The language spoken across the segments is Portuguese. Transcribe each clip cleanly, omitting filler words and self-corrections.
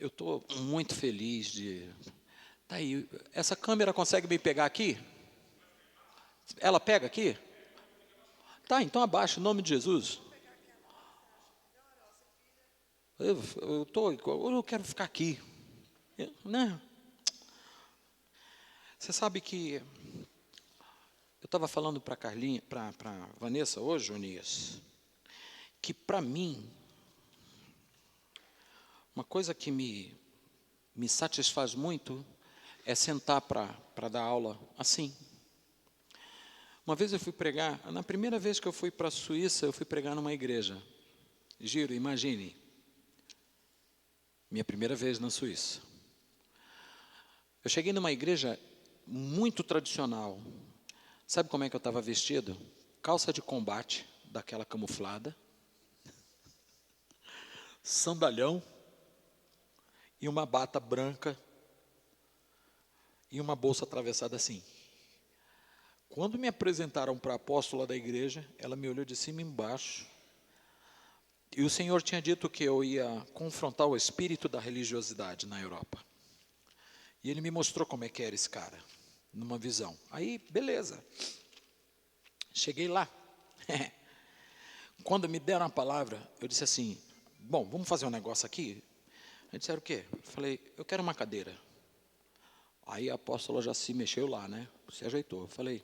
Eu estou muito feliz de... Tá aí, essa câmera consegue me pegar aqui? Ela pega aqui? Tá, então abaixa, em nome de Jesus. Eu quero ficar aqui. Né? Você sabe que eu estava falando para Carlinha, para Vanessa hoje, Jonias, que para mim, uma coisa que me satisfaz muito é sentar para dar aula assim. Uma vez eu fui pregar, na primeira vez que eu fui para a Suíça, eu fui pregar numa igreja. Giro, imagine. Minha primeira vez na Suíça. Eu cheguei numa igreja muito tradicional. Sabe como é que eu estava vestido? Calça de combate, daquela camuflada, sandalhão e uma bata branca e uma bolsa atravessada assim. Quando me apresentaram para a apóstola da igreja, ela me olhou de cima e embaixo. E o Senhor tinha dito que eu ia confrontar o espírito da religiosidade na Europa. E Ele me mostrou como é que era esse cara, numa visão. Aí, beleza. Cheguei lá. Quando me deram a palavra, eu disse assim, bom, vamos fazer um negócio aqui? Eles disseram o quê? Eu falei, eu quero uma cadeira. Aí a apóstola já se mexeu lá, né? Se ajeitou. Eu falei,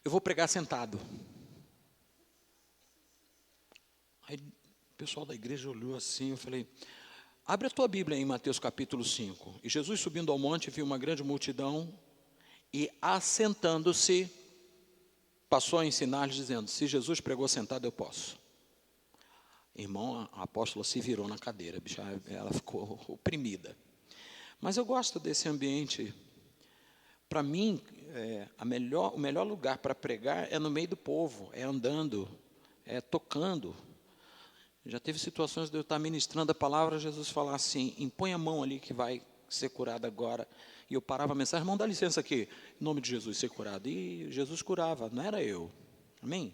eu vou pregar sentado. Aí o pessoal da igreja olhou assim, eu falei, abre a tua Bíblia em Mateus capítulo 5. E Jesus subindo ao monte, viu uma grande multidão e assentando-se, passou a ensinar-lhes dizendo, se Jesus pregou sentado, eu posso. Irmão, a apóstola se virou na cadeira, bicha, ela ficou oprimida. Mas eu gosto desse ambiente. Para mim, o melhor lugar para pregar é no meio do povo, é andando, é tocando. Já teve situações de eu estar ministrando a palavra, Jesus falar assim, impõe a mão ali que vai ser curado agora. E eu parava a mensagem, irmão, dá licença aqui, em nome de Jesus, ser curado. E Jesus curava, não era eu. Amém?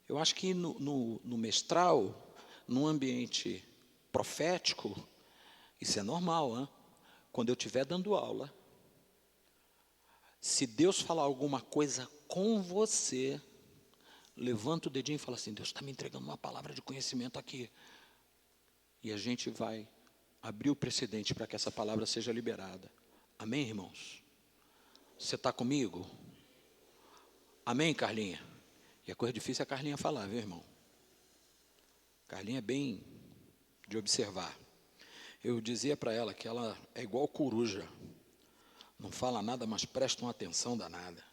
Eu acho que no mestral, num ambiente profético, isso é normal, hein? Quando eu estiver dando aula, se Deus falar alguma coisa com você, levanta o dedinho e fala assim, Deus está me entregando uma palavra de conhecimento aqui. E a gente vai abrir o precedente para que essa palavra seja liberada. Amém, irmãos? Você está comigo? Amém, Carlinha? E a coisa difícil é a Carlinha falar, viu, irmão? Carlinha é bem de observar. Eu dizia para ela que ela é igual coruja. Não fala nada, mas presta uma atenção danada.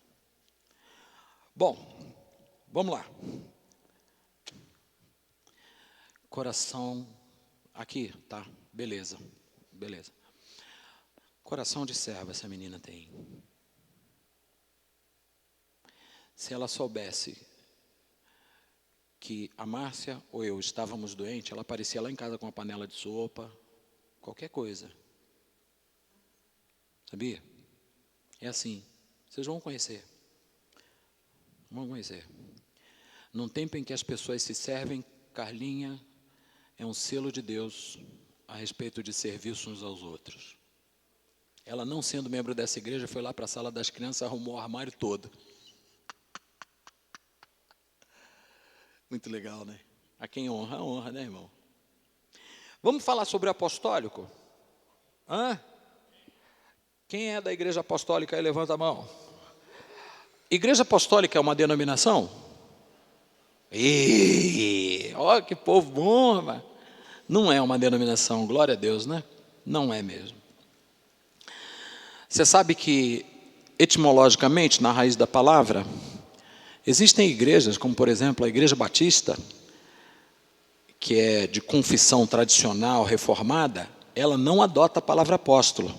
Bom, vamos lá. Coração, aqui, tá? Beleza, beleza. Coração de serva essa menina tem. Se ela soubesse que a Márcia ou eu estávamos doentes, ela aparecia lá em casa com uma panela de sopa, qualquer coisa. Sabia? É assim. Vocês vão conhecer. Vão conhecer. Num tempo em que as pessoas se servem, Carlinha é um selo de Deus a respeito de serviço uns aos outros. Ela, não sendo membro dessa igreja, foi lá para a sala das crianças, arrumou o armário todo. Muito legal, né? A quem honra, né, irmão? Vamos falar sobre o apostólico? Hã? Quem é da igreja apostólica aí, levanta a mão. Igreja apostólica é uma denominação? Olha que povo bom, irmão. Não é uma denominação, glória a Deus, né? Não é mesmo. Você sabe que, etimologicamente, na raiz da palavra, existem igrejas, como por exemplo a Igreja Batista, que é de confissão tradicional, reformada, ela não adota a palavra apóstolo,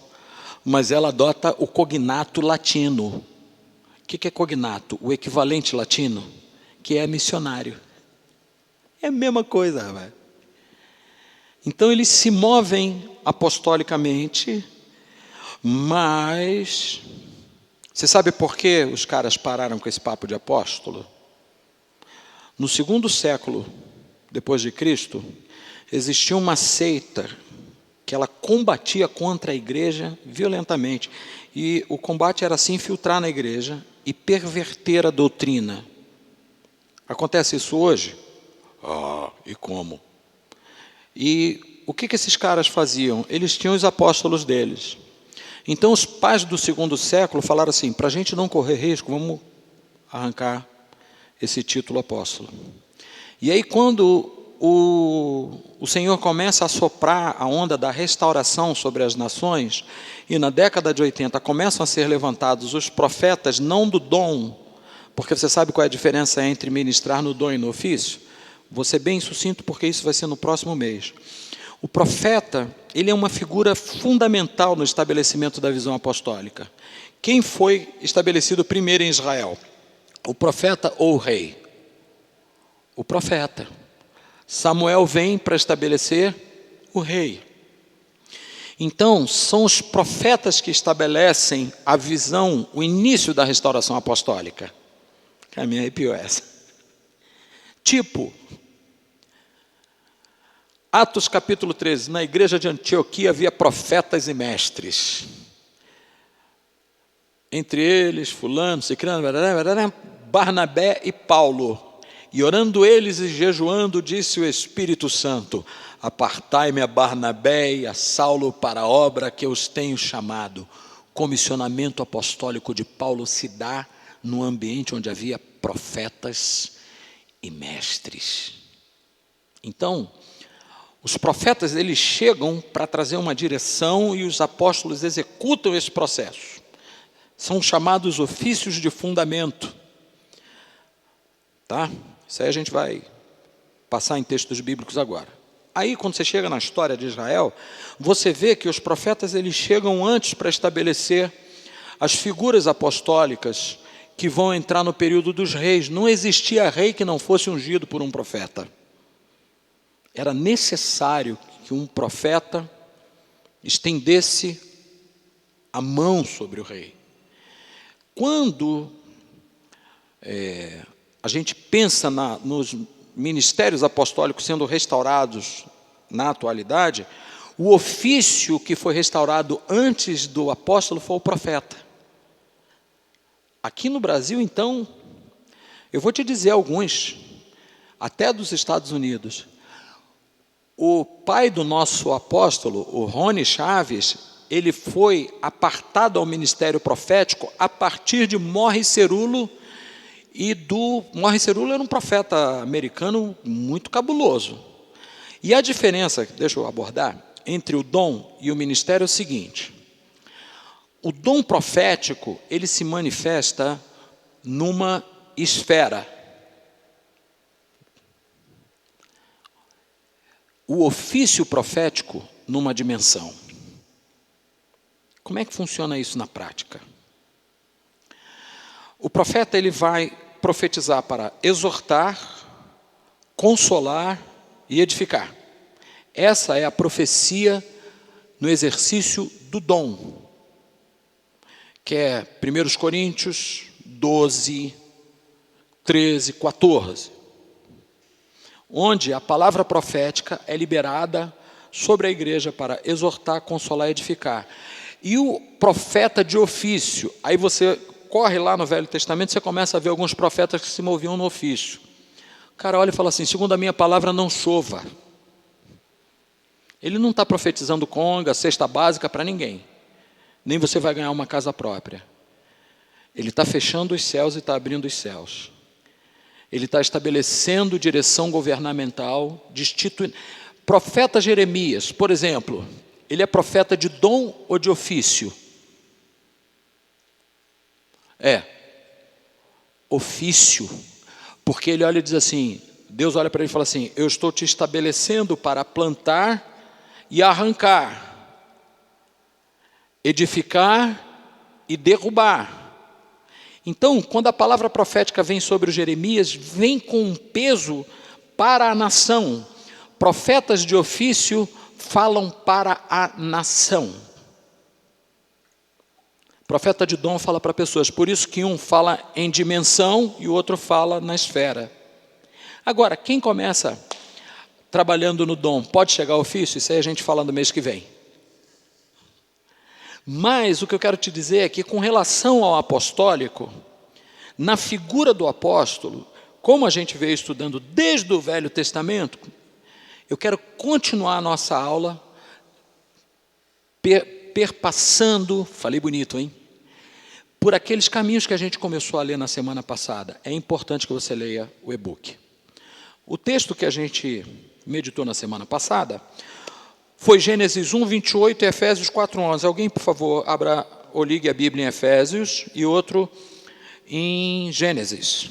mas ela adota o cognato latino. O que é cognato? O equivalente latino, que é missionário. É a mesma coisa, rapaz. Então eles se movem apostolicamente, mas você sabe por que os caras pararam com esse papo de apóstolo? No 2º século depois de Cristo, existia uma seita que ela combatia contra a igreja violentamente. E o combate era se infiltrar na igreja e perverter a doutrina. Acontece isso hoje? E como? E o que esses caras faziam? Eles tinham os apóstolos deles. Então os pais do segundo século falaram assim, para a gente não correr risco, vamos arrancar esse título apóstolo. E aí quando o Senhor começa a soprar a onda da restauração sobre as nações, e na década de 80 começam a ser levantados os profetas, não do dom, porque você sabe qual é a diferença entre ministrar no dom e no ofício? Vou ser bem sucinto, porque isso vai ser no próximo mês. O profeta, ele é uma figura fundamental no estabelecimento da visão apostólica. Quem foi estabelecido primeiro em Israel? O profeta ou o rei? O profeta. Samuel vem para estabelecer o rei. Então, são os profetas que estabelecem a visão, o início da restauração apostólica. Que a minha arrepiou essa. Tipo, Atos capítulo 13, na igreja de Antioquia havia profetas e mestres. Entre eles, fulano, cicrano, Barnabé e Paulo. E orando eles e jejuando, disse o Espírito Santo, apartai-me a Barnabé e a Saulo para a obra que eu os tenho chamado. O comissionamento apostólico de Paulo se dá num ambiente onde havia profetas e mestres. Então, os profetas, eles chegam para trazer uma direção e os apóstolos executam esse processo. São chamados ofícios de fundamento. Tá? Isso aí a gente vai passar em textos bíblicos agora. Aí, quando você chega na história de Israel, você vê que os profetas, eles chegam antes para estabelecer as figuras apostólicas que vão entrar no período dos reis. Não existia rei que não fosse ungido por um profeta. Era necessário que um profeta estendesse a mão sobre o rei. Quando a gente pensa nos ministérios apostólicos sendo restaurados na atualidade, o ofício que foi restaurado antes do apóstolo foi o profeta. Aqui no Brasil, então, eu vou te dizer alguns, até dos Estados Unidos. O pai do nosso apóstolo, o Rony Chaves, ele foi apartado ao ministério profético a partir de Morris Cerullo. Morris Cerullo era um profeta americano muito cabuloso. E a diferença, deixa eu abordar, entre o dom e o ministério é o seguinte. O dom profético, ele se manifesta numa esfera. O ofício profético numa dimensão. Como é que funciona isso na prática? O profeta, ele vai profetizar para exortar, consolar e edificar. Essa é a profecia no exercício do dom, que é 1 Coríntios 12, 13, 14. Onde a palavra profética é liberada sobre a igreja para exortar, consolar e edificar. E o profeta de ofício, aí você corre lá no Velho Testamento, você começa a ver alguns profetas que se moviam no ofício. O cara olha e fala assim, segundo a minha palavra, não chova. Ele não está profetizando conga, cesta básica para ninguém. Nem você vai ganhar uma casa própria. Ele está fechando os céus e está abrindo os céus. Ele está estabelecendo direção governamental, destituindo. Profeta Jeremias, por exemplo, ele é profeta de dom ou de ofício? Ofício. Porque ele olha e diz assim, Deus olha para ele e fala assim, eu estou te estabelecendo para plantar e arrancar, edificar e derrubar. Então, quando a palavra profética vem sobre o Jeremias, vem com um peso para a nação. Profetas de ofício falam para a nação. Profeta de dom fala para pessoas, por isso que um fala em dimensão e o outro fala na esfera. Agora, quem começa trabalhando no dom, pode chegar ao ofício? Isso aí a gente fala no mês que vem. Mas o que eu quero te dizer é que, com relação ao apostólico, na figura do apóstolo, como a gente veio estudando desde o Velho Testamento, eu quero continuar a nossa aula perpassando, falei bonito, hein? Por aqueles caminhos que a gente começou a ler na semana passada. É importante que você leia o e-book. O texto que a gente meditou na semana passada foi Gênesis 1, 28 e Efésios 4, 11. Alguém, por favor, abra ou ligue a Bíblia em Efésios e outro em Gênesis.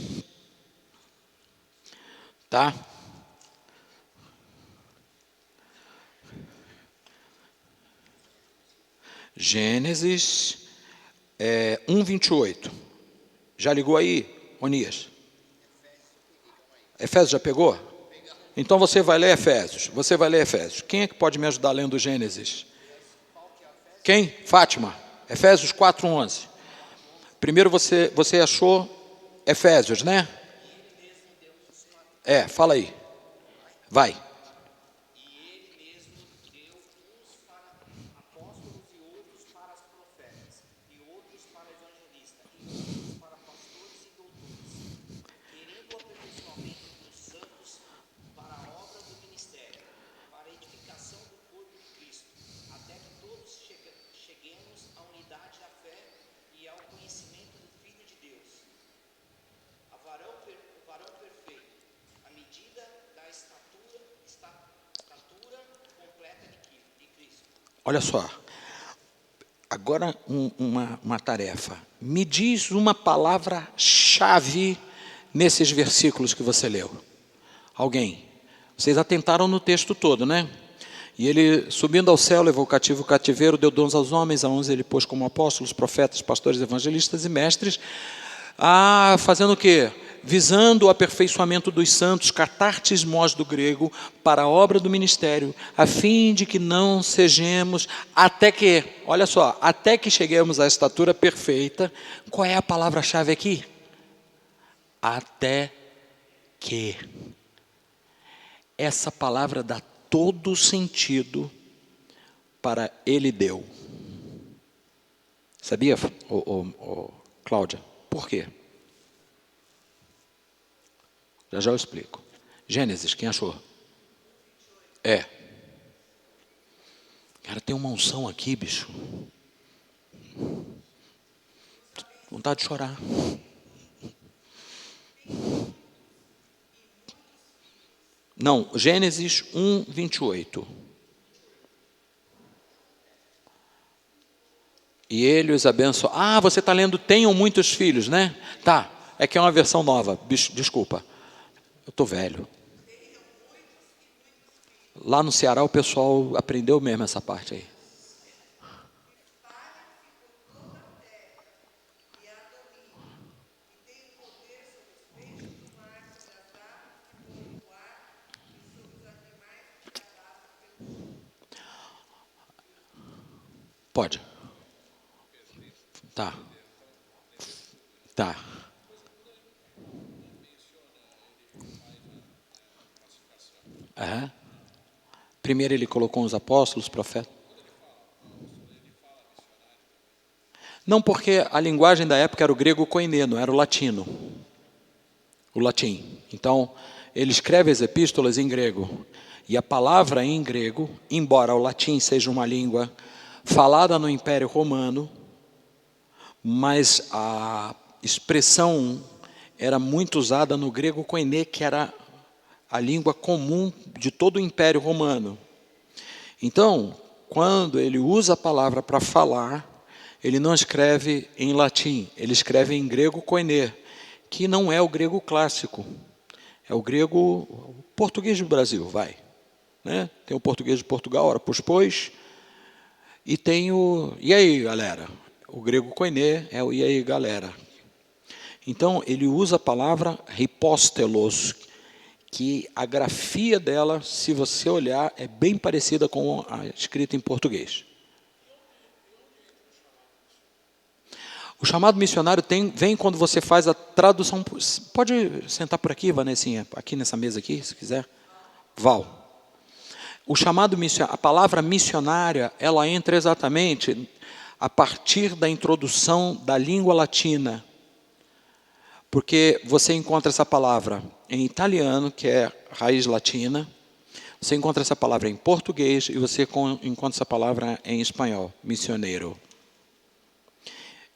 Tá? Gênesis 1, 28. Já ligou aí, Onias? Efésios já pegou? Então você vai ler Efésios. Você vai ler Efésios. Quem é que pode me ajudar lendo Gênesis? Quem? Fátima. Efésios 4, 11. Primeiro você achou Efésios, né? Fala aí. Vai. Olha só, agora uma tarefa. Me diz uma palavra-chave nesses versículos que você leu. Alguém? Vocês atentaram no texto todo, né? E ele, subindo ao céu, levou cativo o cativeiro, deu dons aos homens, a uns ele pôs como apóstolos, profetas, pastores, evangelistas e mestres, fazendo o quê? Visando o aperfeiçoamento dos santos, catartismos do grego, para a obra do ministério, a fim de que não sejamos, até que, olha só, até que cheguemos à estatura perfeita. Qual é a palavra-chave aqui? Até que. Essa palavra dá todo o sentido para ele deu. Sabia, Cláudia? Por quê? Já eu explico. Gênesis, quem achou? Cara, tem uma unção aqui, bicho. Vontade de chorar. Não, Gênesis 1, 28. E ele os abençoou. Você está lendo tenham muitos filhos, né? Tá, é que é uma versão nova. Desculpa, eu estou velho. Lá no Ceará o pessoal aprendeu mesmo essa parte aí. Pode. Tá. Primeiro ele colocou os apóstolos, profetas. Não, porque a linguagem da época era o grego koiné, não era o latino. O latim. Então, ele escreve as epístolas em grego. E a palavra em grego, embora o latim seja uma língua falada no Império Romano, mas a expressão era muito usada no grego koiné, que era a língua comum de todo o Império Romano. Então, quando ele usa a palavra para falar, ele não escreve em latim, ele escreve em grego koiné, que não é o grego clássico, é o grego português do Brasil, vai. Né? Tem o português de Portugal, ora pois, e tem o... E aí, galera? O grego koiné é o e aí, galera. Então, ele usa a palavra hipostelos, que a grafia dela, se você olhar, é bem parecida com a escrita em português. O chamado missionário vem quando você faz a tradução. Pode sentar por aqui, Vanessinha, aqui nessa mesa aqui, se quiser. Val. O chamado missionário, a palavra missionária, ela entra exatamente a partir da introdução da língua latina. Porque você encontra essa palavra em italiano, que é raiz latina, você encontra essa palavra em português e você encontra essa palavra em espanhol, missioneiro.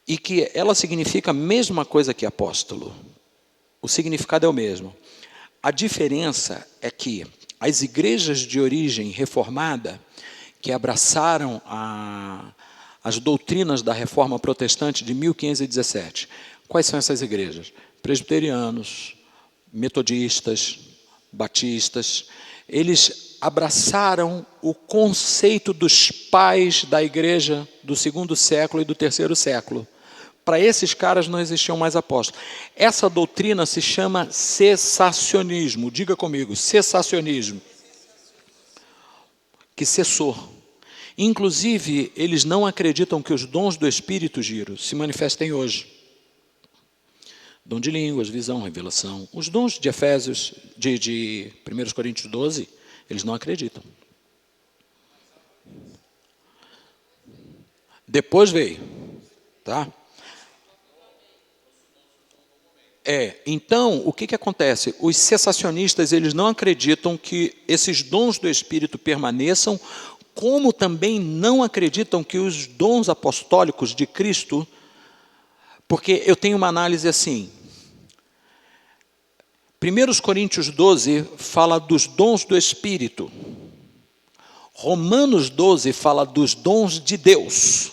E que ela significa a mesma coisa que apóstolo. O significado é o mesmo. A diferença é que as igrejas de origem reformada, que abraçaram as doutrinas da Reforma Protestante de 1517, quais são essas igrejas? Presbiterianos, metodistas, batistas, eles abraçaram o conceito dos pais da igreja do 2º século e do 3º século. Para esses caras não existiam mais apóstolos. Essa doutrina se chama cessacionismo. Diga comigo, cessacionismo. Que cessou. Inclusive, eles não acreditam que os dons do Espírito, Giro, se manifestem hoje. Dom de línguas, visão, revelação. Os dons de Efésios, de 1 Coríntios 12, eles não acreditam. Depois veio. Tá? Então, o que acontece? Os cessacionistas, eles não acreditam que esses dons do Espírito permaneçam, como também não acreditam que os dons apostólicos de Cristo, porque eu tenho uma análise assim, 1 Coríntios 12 fala dos dons do Espírito, Romanos 12 fala dos dons de Deus,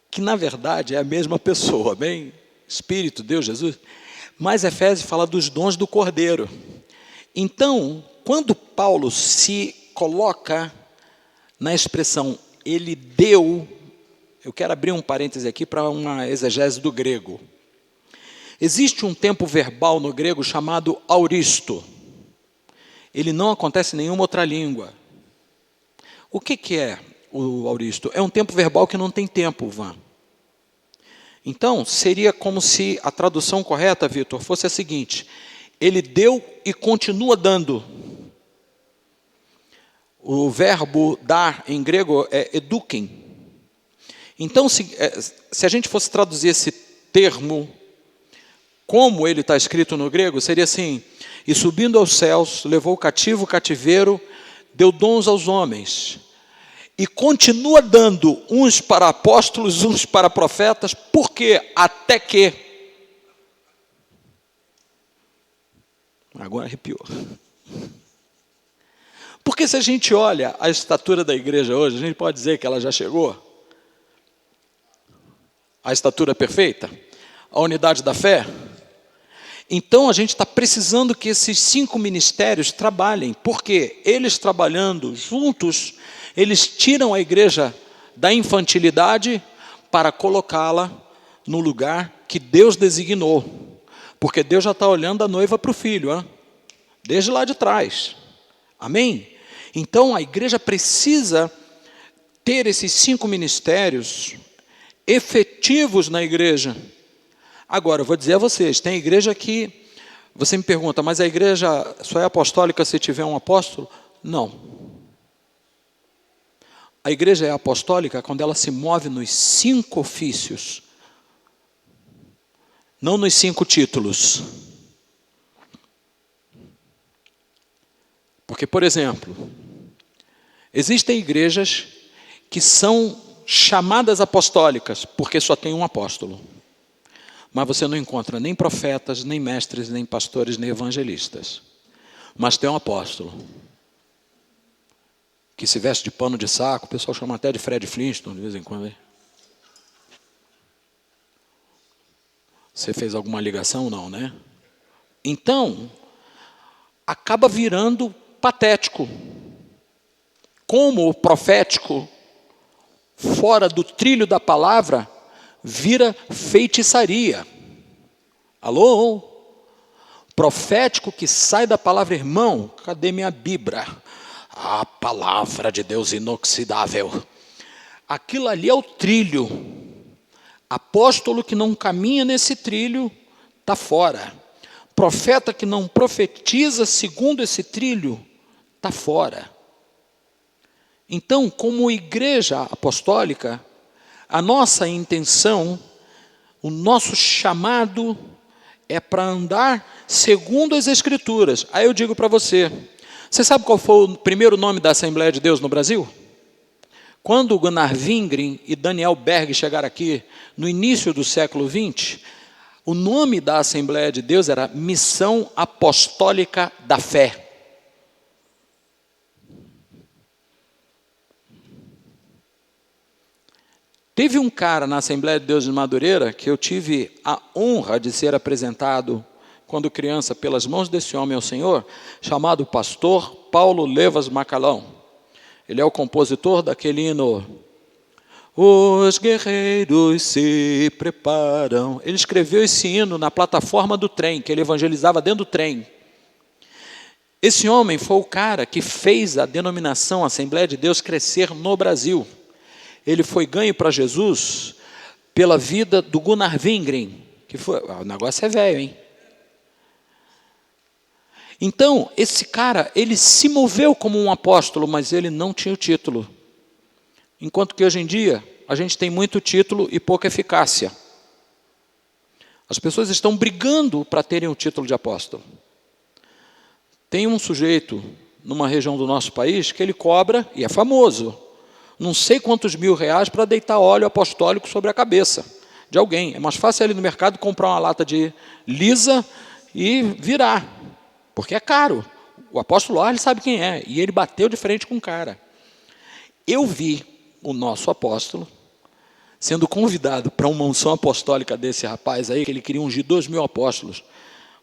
que na verdade é a mesma pessoa, bem? Espírito, Deus, Jesus, mas Efésios fala dos dons do Cordeiro. Então, quando Paulo se coloca na expressão, ele deu, eu quero abrir um parêntese aqui para uma exegese do grego. Existe um tempo verbal no grego chamado auristo. Ele não acontece em nenhuma outra língua. O que é o auristo? É um tempo verbal que não tem tempo, Van. Então, seria como se a tradução correta, Vitor, fosse a seguinte: ele deu e continua dando. O verbo dar em grego é eduquem. Então, se a gente fosse traduzir esse termo, como ele está escrito no grego, seria assim: e subindo aos céus, levou cativo o cativeiro, deu dons aos homens. E continua dando, uns para apóstolos, uns para profetas, por quê? Até que... Agora arrepiou. Porque se a gente olha a estatura da igreja hoje, a gente pode dizer que ela já chegou? A estatura perfeita? A unidade da fé? Então a gente está precisando que esses 5 ministérios trabalhem, porque eles trabalhando juntos, eles tiram a igreja da infantilidade para colocá-la no lugar que Deus designou. Porque Deus já está olhando a noiva para o filho, hein? Desde lá de trás. Amém? Então a igreja precisa ter esses 5 ministérios efetivos na igreja. Agora, eu vou dizer a vocês, tem igreja que, você me pergunta, mas a igreja só é apostólica se tiver um apóstolo? Não. A igreja é apostólica quando ela se move nos 5 ofícios, não nos 5 títulos. Porque, por exemplo, existem igrejas que são chamadas apostólicas, porque só tem um apóstolo. Mas você não encontra nem profetas, nem mestres, nem pastores, nem evangelistas. Mas tem um apóstolo, que se veste de pano de saco, o pessoal chama até de Fred Flintstone, de vez em quando. Hein? Você fez alguma ligação? Não, né? Então, acaba virando patético. Como o profético, fora do trilho da palavra, vira feitiçaria. Alô? Profético que sai da palavra, irmão, cadê minha Bíblia? A palavra de Deus inoxidável. Aquilo ali é o trilho. Apóstolo que não caminha nesse trilho, está fora. Profeta que não profetiza segundo esse trilho, está fora. Então, como igreja apostólica, a nossa intenção, o nosso chamado é para andar segundo as Escrituras. Aí eu digo para você, você sabe qual foi o primeiro nome da Assembleia de Deus no Brasil? Quando Gunnar Wingren e Daniel Berg chegaram aqui, no início do século XX, o nome da Assembleia de Deus era Missão Apostólica da Fé. Teve um cara na Assembleia de Deus de Madureira que eu tive a honra de ser apresentado quando criança pelas mãos desse homem ao Senhor, chamado pastor Paulo Levas Macalão. Ele é o compositor daquele hino, os guerreiros se preparam. Ele escreveu esse hino na plataforma do trem, que ele evangelizava dentro do trem. Esse homem foi o cara que fez a denominação Assembleia de Deus crescer no Brasil. Ele foi ganho para Jesus pela vida do Gunnar Wingren, que foi, o negócio é velho, hein? Então, esse cara, ele se moveu como um apóstolo, mas ele não tinha o título. Enquanto que hoje em dia, a gente tem muito título e pouca eficácia. As pessoas estão brigando para terem o título de apóstolo. Tem um sujeito numa região do nosso país que ele cobra, e é famoso, não sei quantos R$1.000 para deitar óleo apostólico sobre a cabeça de alguém. É mais fácil ali no mercado comprar uma lata de lisa e virar, porque é caro. O apóstolo ele sabe quem é, e ele bateu de frente com o cara. Eu vi o nosso apóstolo sendo convidado para uma unção apostólica desse rapaz aí, que ele queria ungir 2.000 apóstolos.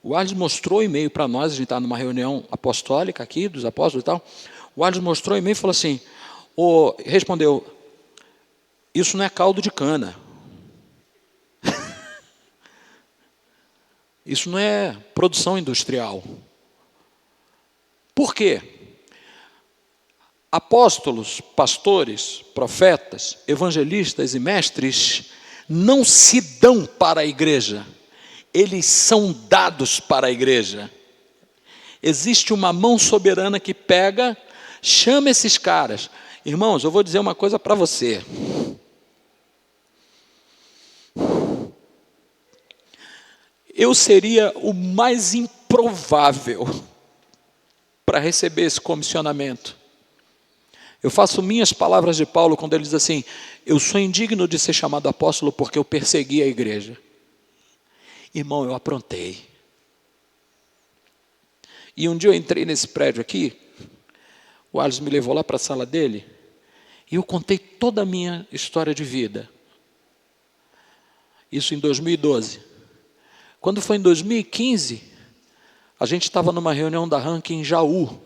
O Arles mostrou o e-mail para nós, a gente está numa reunião apostólica aqui, dos apóstolos e tal. O Arles mostrou o e-mail e falou assim, respondeu, isso não é caldo de cana. Isso não é produção industrial. Por quê? Apóstolos, pastores, profetas, evangelistas e mestres não se dão para a igreja. Eles são dados para a igreja. Existe uma mão soberana que pega, chama esses caras. Irmãos, eu vou dizer uma coisa para você. Eu seria o mais improvável para receber esse comissionamento. Eu faço minhas palavras de Paulo quando ele diz assim, eu sou indigno de ser chamado apóstolo porque eu persegui a igreja. Irmão, eu aprontei. E um dia eu entrei nesse prédio aqui, o Alisson me levou lá para a sala dele, e eu contei toda a minha história de vida. Isso em 2012. Quando foi em 2015, a gente estava numa reunião da RANC em Jaú.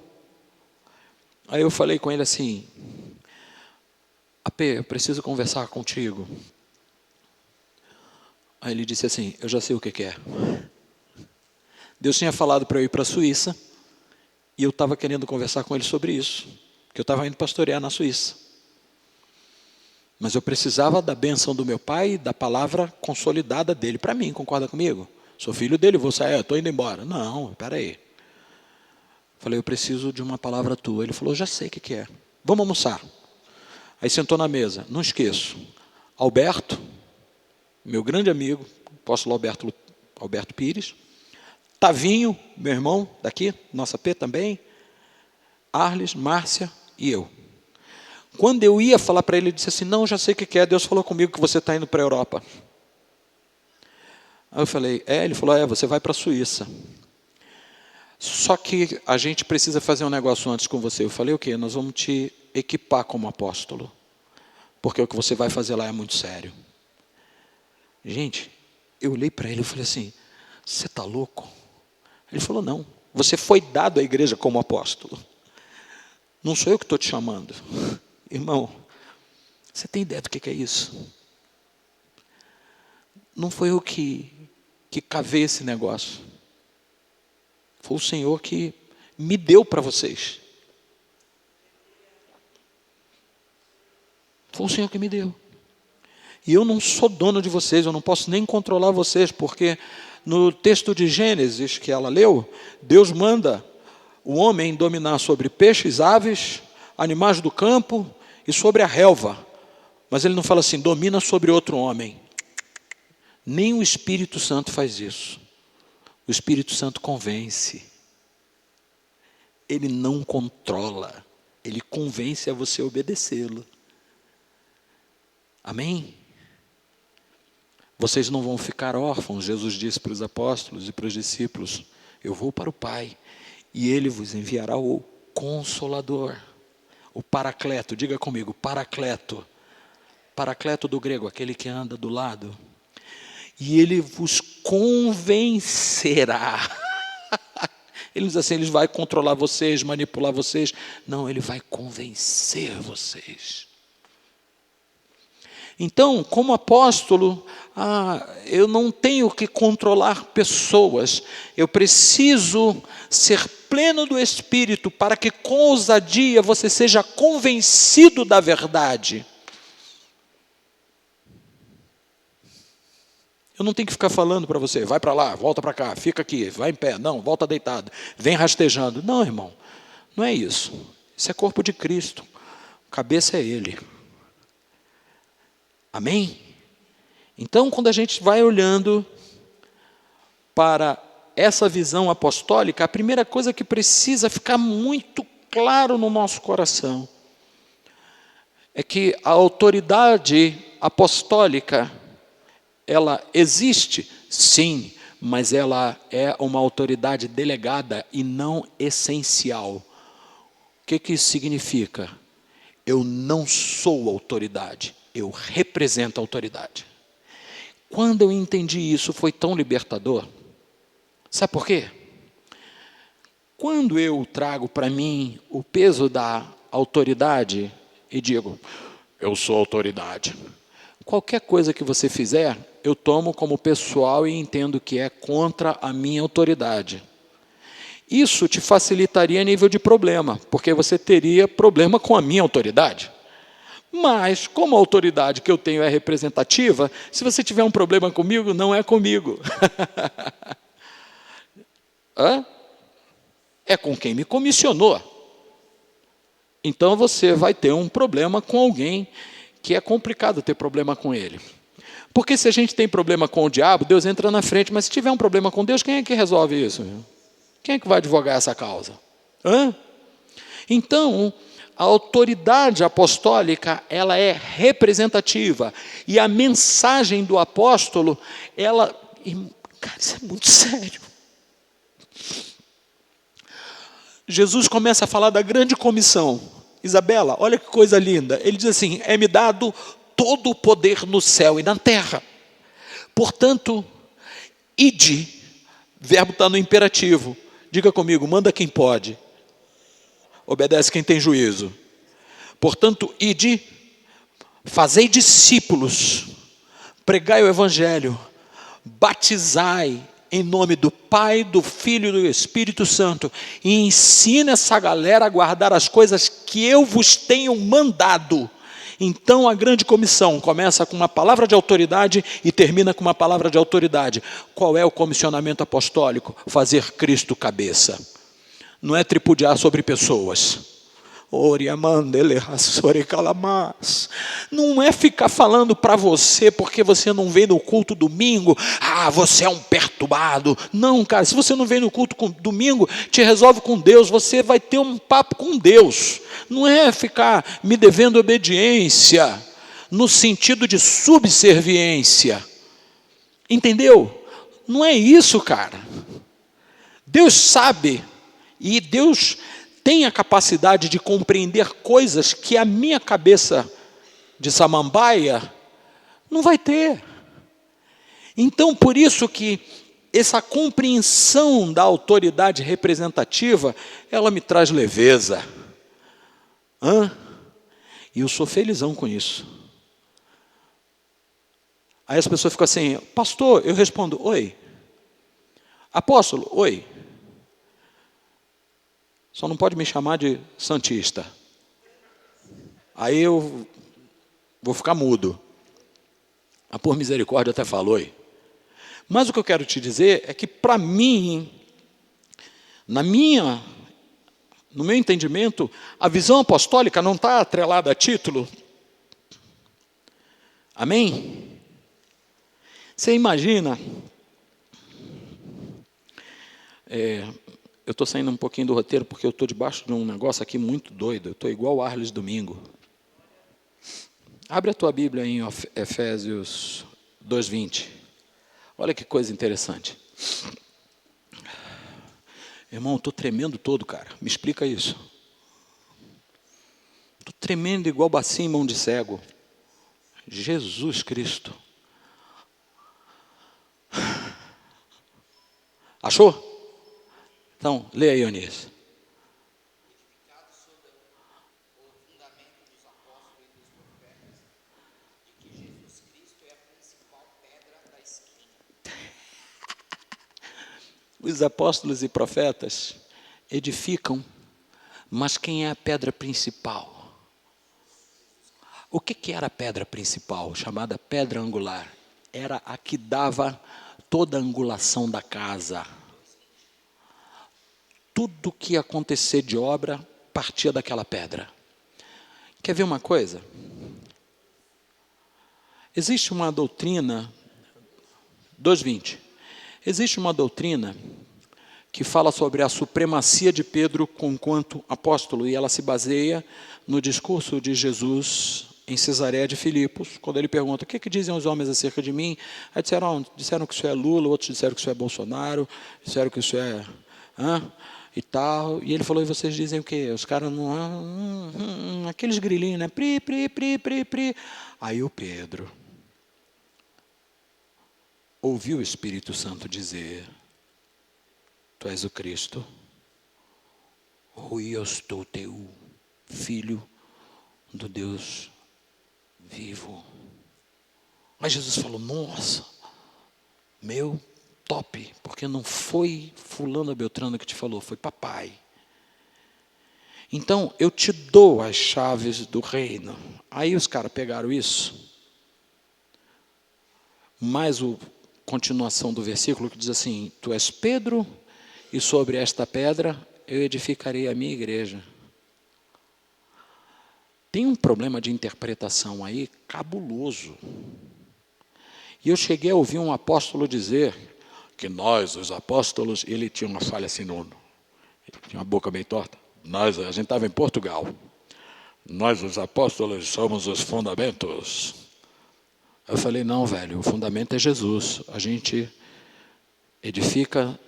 Aí eu falei com ele assim, AP, eu preciso conversar contigo. Aí ele disse assim, eu já sei o que é. Deus tinha falado para eu ir para a Suíça, e eu estava querendo conversar com ele sobre isso, porque eu estava indo pastorear na Suíça. Mas eu precisava da bênção do meu pai, da palavra consolidada dele para mim, concorda comigo? Sou filho dele, vou sair, estou indo embora. Não, espera aí. Falei, eu preciso de uma palavra tua. Ele falou, já sei o que é. Vamos almoçar. Aí sentou na mesa, não esqueço. Alberto, meu grande amigo, apóstolo Alberto Pires. Tavinho, meu irmão daqui, nossa P também. Arles, Márcia e eu. Quando eu ia falar para ele, ele disse assim, não, já sei o que é. Deus falou comigo que você está indo para a Europa. Aí eu falei, ele falou, você vai para a Suíça. Só que a gente precisa fazer um negócio antes com você. Eu falei, o quê? Nós vamos te equipar como apóstolo. Porque o que você vai fazer lá é muito sério. Gente, eu olhei para ele e falei assim, você está louco? Ele falou, não, você foi dado à igreja como apóstolo. Não sou eu que estou te chamando. Irmão, você tem ideia do que é isso? Não foi eu que cavei esse negócio. Foi o Senhor que me deu para vocês. Foi o Senhor que me deu. E eu não sou dono de vocês, eu não posso nem controlar vocês, porque no texto de Gênesis que ela leu, Deus manda o homem dominar sobre peixes, aves, animais do campo e sobre a relva. Mas ele não fala assim, domina sobre outro homem. Nem o Espírito Santo faz isso. O Espírito Santo convence. Ele não controla. Ele convence a você obedecê-lo. Amém? Vocês não vão ficar órfãos, Jesus disse para os apóstolos e para os discípulos. Eu vou para o Pai e Ele vos enviará o Consolador, o Paracleto. Diga comigo, Paracleto. Paracleto do grego, aquele que anda do lado. E Ele vos convencerá. Ele diz assim, Ele vai controlar vocês, manipular vocês. Não, Ele vai convencer vocês. Então, como apóstolo, eu não tenho que controlar pessoas. Eu preciso ser pleno do Espírito para que com ousadia você seja convencido da verdade. Eu não tenho que ficar falando para você, vai para lá, volta para cá, fica aqui, vai em pé, não, volta deitado, vem rastejando. Não, irmão, não é isso. Isso é corpo de Cristo, cabeça é Ele. Amém? Então, quando a gente vai olhando para essa visão apostólica, a primeira coisa que precisa ficar muito claro no nosso coração é que a autoridade apostólica, ela existe, sim, mas ela é uma autoridade delegada e não essencial. O que isso significa? Eu não sou autoridade. Eu represento a autoridade. Quando eu entendi isso, foi tão libertador. Sabe por quê? Quando eu trago para mim o peso da autoridade e digo, eu sou autoridade. Qualquer coisa que você fizer, eu tomo como pessoal e entendo que é contra a minha autoridade. Isso te facilitaria a nível de problema, porque você teria problema com a minha autoridade. Mas, como a autoridade que eu tenho é representativa, se você tiver um problema comigo, não é comigo. É com quem me comissionou. Então, você vai ter um problema com alguém que é complicado ter problema com ele. Porque se a gente tem problema com o diabo, Deus entra na frente, mas se tiver um problema com Deus, quem é que resolve isso? Quem é que vai advogar essa causa? Então, a autoridade apostólica, ela é representativa. E a mensagem do apóstolo, ela... Cara, isso é muito sério. Jesus começa a falar da grande comissão. Isabela, olha que coisa linda. Ele diz assim, é-me dado todo o poder no céu e na terra. Portanto, ide. O verbo está no imperativo. Diga comigo, manda quem pode. Obedece quem tem juízo. Portanto, ide, fazei discípulos, pregai o evangelho, batizai em nome do Pai, do Filho e do Espírito Santo, e ensina essa galera a guardar as coisas que eu vos tenho mandado. Então a grande comissão começa com uma palavra de autoridade e termina com uma palavra de autoridade. Qual é o comissionamento apostólico? Fazer Cristo cabeça. Não é tripudiar sobre pessoas. Não é ficar falando para você porque você não vem no culto domingo. Você é um perturbado. Não, cara, se você não vem no culto domingo, te resolve com Deus. Você vai ter um papo com Deus. Não é ficar me devendo obediência no sentido de subserviência. Entendeu? Não é isso, cara. Deus sabe. E Deus tem a capacidade de compreender coisas que a minha cabeça de samambaia não vai ter. Então, por isso que essa compreensão da autoridade representativa, ela me traz leveza. E eu sou felizão com isso. Aí as pessoas ficam assim, pastor, eu respondo, oi. Apóstolo, oi. Só não pode me chamar de santista. Aí eu vou ficar mudo. Por misericórdia até falou. Mas o que eu quero te dizer é que para mim, na minha no meu entendimento, a visão apostólica não está atrelada a título. Amém? Você imagina... eu estou saindo um pouquinho do roteiro porque eu estou debaixo de um negócio aqui muito doido. Eu estou igual o Arles Domingo. Abre a tua Bíblia em Efésios 2:20. Olha que coisa interessante. Irmão, estou tremendo todo, cara. Me explica isso. Estou tremendo igual bacia em mão de cego. Jesus Cristo. Achou? Então, lê aí, Eunice. Os apóstolos e profetas edificam, mas quem é a pedra principal? O que era a pedra principal, chamada pedra angular? Era a que dava toda a angulação da casa. Tudo que ia acontecer de obra partia daquela pedra. Quer ver uma coisa? Existe uma doutrina, 2:20. Existe uma doutrina que fala sobre a supremacia de Pedro enquanto apóstolo, e ela se baseia no discurso de Jesus em Cesareia de Filipos, quando ele pergunta: o que dizem os homens acerca de mim? Aí disseram que isso é Lula, outros disseram que isso é Bolsonaro, disseram que isso é... e tal, e ele falou: e vocês dizem o quê? Os caras não... aqueles grilinhos, né? Pri, pri, pri, pri, pri. Aí o Pedro ouviu o Espírito Santo dizer: tu és o Cristo, Huios teu, Filho do Deus vivo. Mas Jesus falou: nossa, meu top, porque não foi fulano Beltrano que te falou, foi papai. Então, eu te dou as chaves do reino. Aí os caras pegaram isso, mais a continuação do versículo que diz assim: tu és Pedro, e sobre esta pedra eu edificarei a minha igreja. Tem um problema de interpretação aí cabuloso. E eu cheguei a ouvir um apóstolo dizer que nós, os apóstolos, ele tinha uma falha assim, ele tinha uma boca bem torta. A gente estava em Portugal. Nós, os apóstolos, somos os fundamentos. Eu falei: não, velho, o fundamento é Jesus. A gente edifica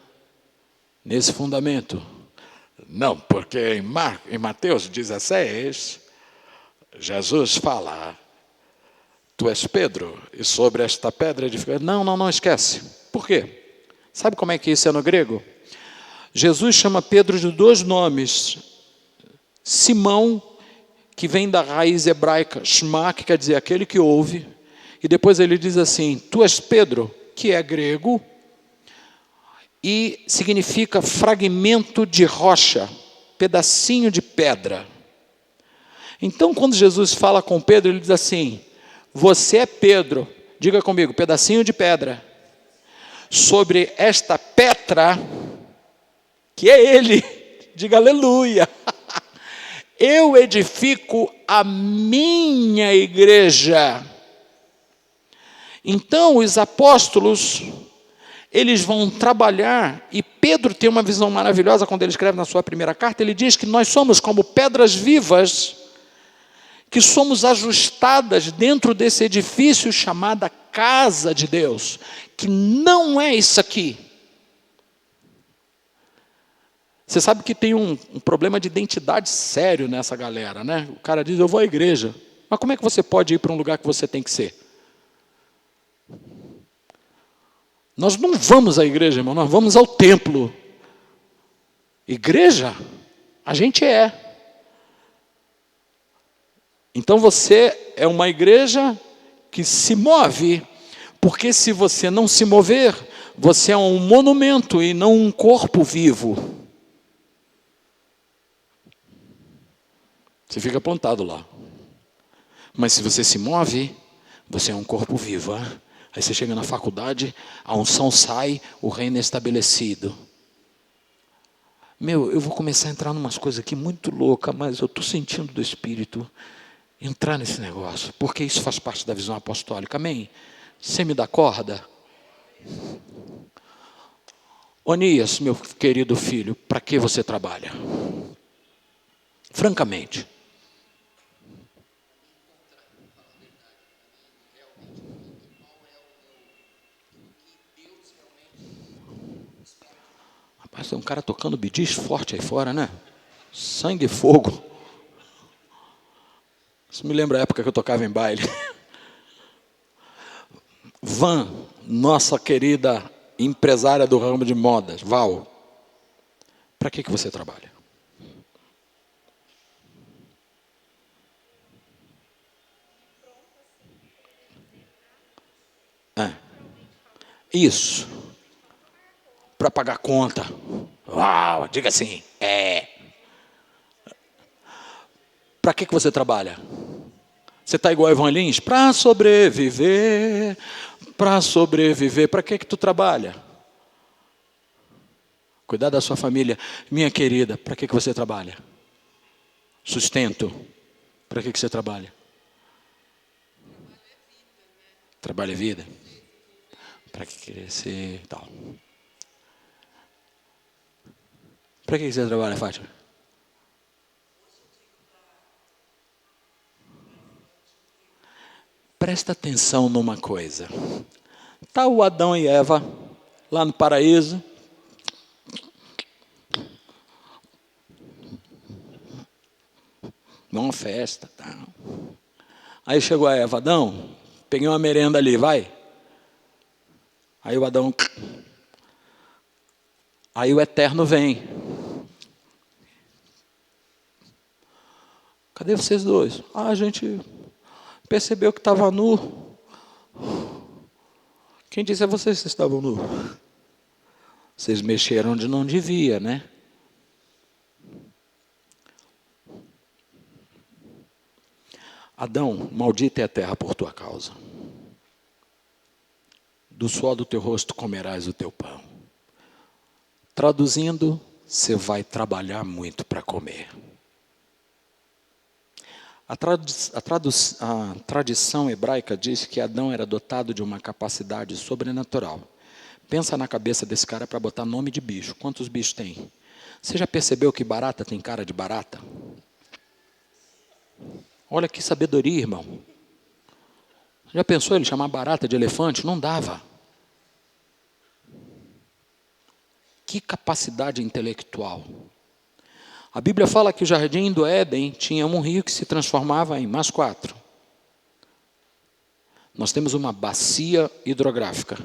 nesse fundamento. Não, porque em Mateus 16, Jesus fala: tu és Pedro, e sobre esta pedra edificar. Não, esquece. Por quê? Sabe como é que isso é no grego? Jesus chama Pedro de 2 nomes. Simão, que vem da raiz hebraica, shema, que quer dizer aquele que ouve. E depois ele diz assim: tu és Pedro, que é grego, e significa fragmento de rocha, pedacinho de pedra. Então, quando Jesus fala com Pedro, ele diz assim: você é Pedro, diga comigo, pedacinho de pedra, sobre esta Petra, que é ele, diga aleluia, eu edifico a minha igreja. Então, os apóstolos, eles vão trabalhar, e Pedro tem uma visão maravilhosa quando ele escreve na sua primeira carta. Ele diz que nós somos como pedras vivas, que somos ajustadas dentro desse edifício chamada casa de Deus, que não é isso aqui. Você sabe que tem um problema de identidade sério nessa galera, né? O cara diz: eu vou à igreja. Mas como é que você pode ir para um lugar que você tem que ser? Nós não vamos à igreja, irmão, nós vamos ao templo. Igreja, a gente é. Então você é uma igreja que se move, porque se você não se mover, você é um monumento e não um corpo vivo. Você fica apontado lá. Mas se você se move, você é um corpo vivo. Hein? Aí você chega na faculdade, a unção sai, o reino é estabelecido. Eu vou começar a entrar em umas coisas aqui muito loucas, mas eu estou sentindo do Espírito entrar nesse negócio, porque isso faz parte da visão apostólica, amém? Você me dá corda? Onias, meu querido filho, para que você trabalha? Francamente. Rapaz, tem um cara tocando bidis forte aí fora, né? Sangue e fogo. Isso me lembra a época que eu tocava em baile. Van, nossa querida empresária do ramo de modas, Val, para que você trabalha? Isso. Para pagar conta. Uau, diga assim, Para que você trabalha? Você está igual a Ivan Lins? Para sobreviver, para sobreviver. Para que tu trabalha? Cuidar da sua família. Minha querida, para que você trabalha? Sustento. Para que você trabalha? Trabalho é vida. Para que crescer e tal. Para que você trabalha, Fátima? Presta atenção numa coisa. Está o Adão e Eva lá no paraíso. Numa festa. Tá. Aí chegou a Eva, Adão, peguei uma merenda ali, vai. Aí o Adão... Aí o Eterno vem. Cadê vocês dois? A gente percebeu que estava nu. Quem disse a vocês que vocês estavam nu? Vocês mexeram onde não devia, né? Adão, maldita é a terra por tua causa. Do suor do teu rosto comerás o teu pão. Traduzindo, você vai trabalhar muito para comer. A tradição hebraica diz que Adão era dotado de uma capacidade sobrenatural. Pensa na cabeça desse cara para botar nome de bicho. Quantos bichos tem? Você já percebeu que barata tem cara de barata? Olha que sabedoria, irmão. Já pensou ele chamar barata de elefante? Não dava. Que capacidade intelectual. A Bíblia fala que o jardim do Éden tinha um rio que se transformava em mais 4. Nós temos uma bacia hidrográfica.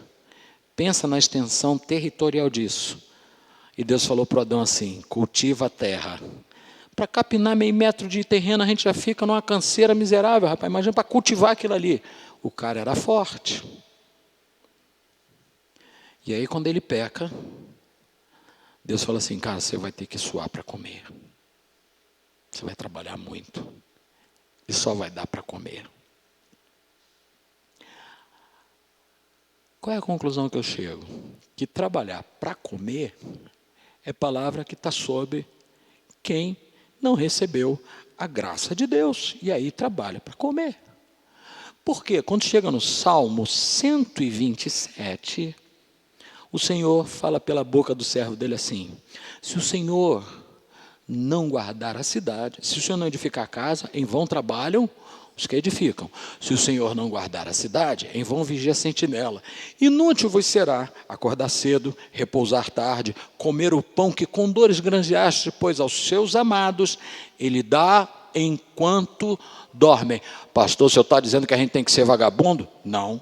Pensa na extensão territorial disso. E Deus falou para Adão assim, cultiva a terra. Para capinar meio metro de terreno, a gente já fica numa canseira miserável, rapaz. Imagina para cultivar aquilo ali. O cara era forte. E aí, quando ele peca, Deus fala assim, cara, você vai ter que suar para comer. Você vai trabalhar muito. E só vai dar para comer. Qual é a conclusão que eu chego? Que trabalhar para comer é palavra que está sob quem não recebeu a graça de Deus. E aí trabalha para comer. Por quê? Quando chega no Salmo 127... o Senhor fala pela boca do servo dele assim, se o Senhor não guardar a cidade, se o Senhor não edificar a casa, em vão trabalham os que edificam. Se o Senhor não guardar a cidade, em vão vigia a sentinela. Inútil vos será acordar cedo, repousar tarde, comer o pão que com dores granjeaste, pois aos seus amados ele dá enquanto dormem. Pastor, o senhor está dizendo que a gente tem que ser vagabundo? Não.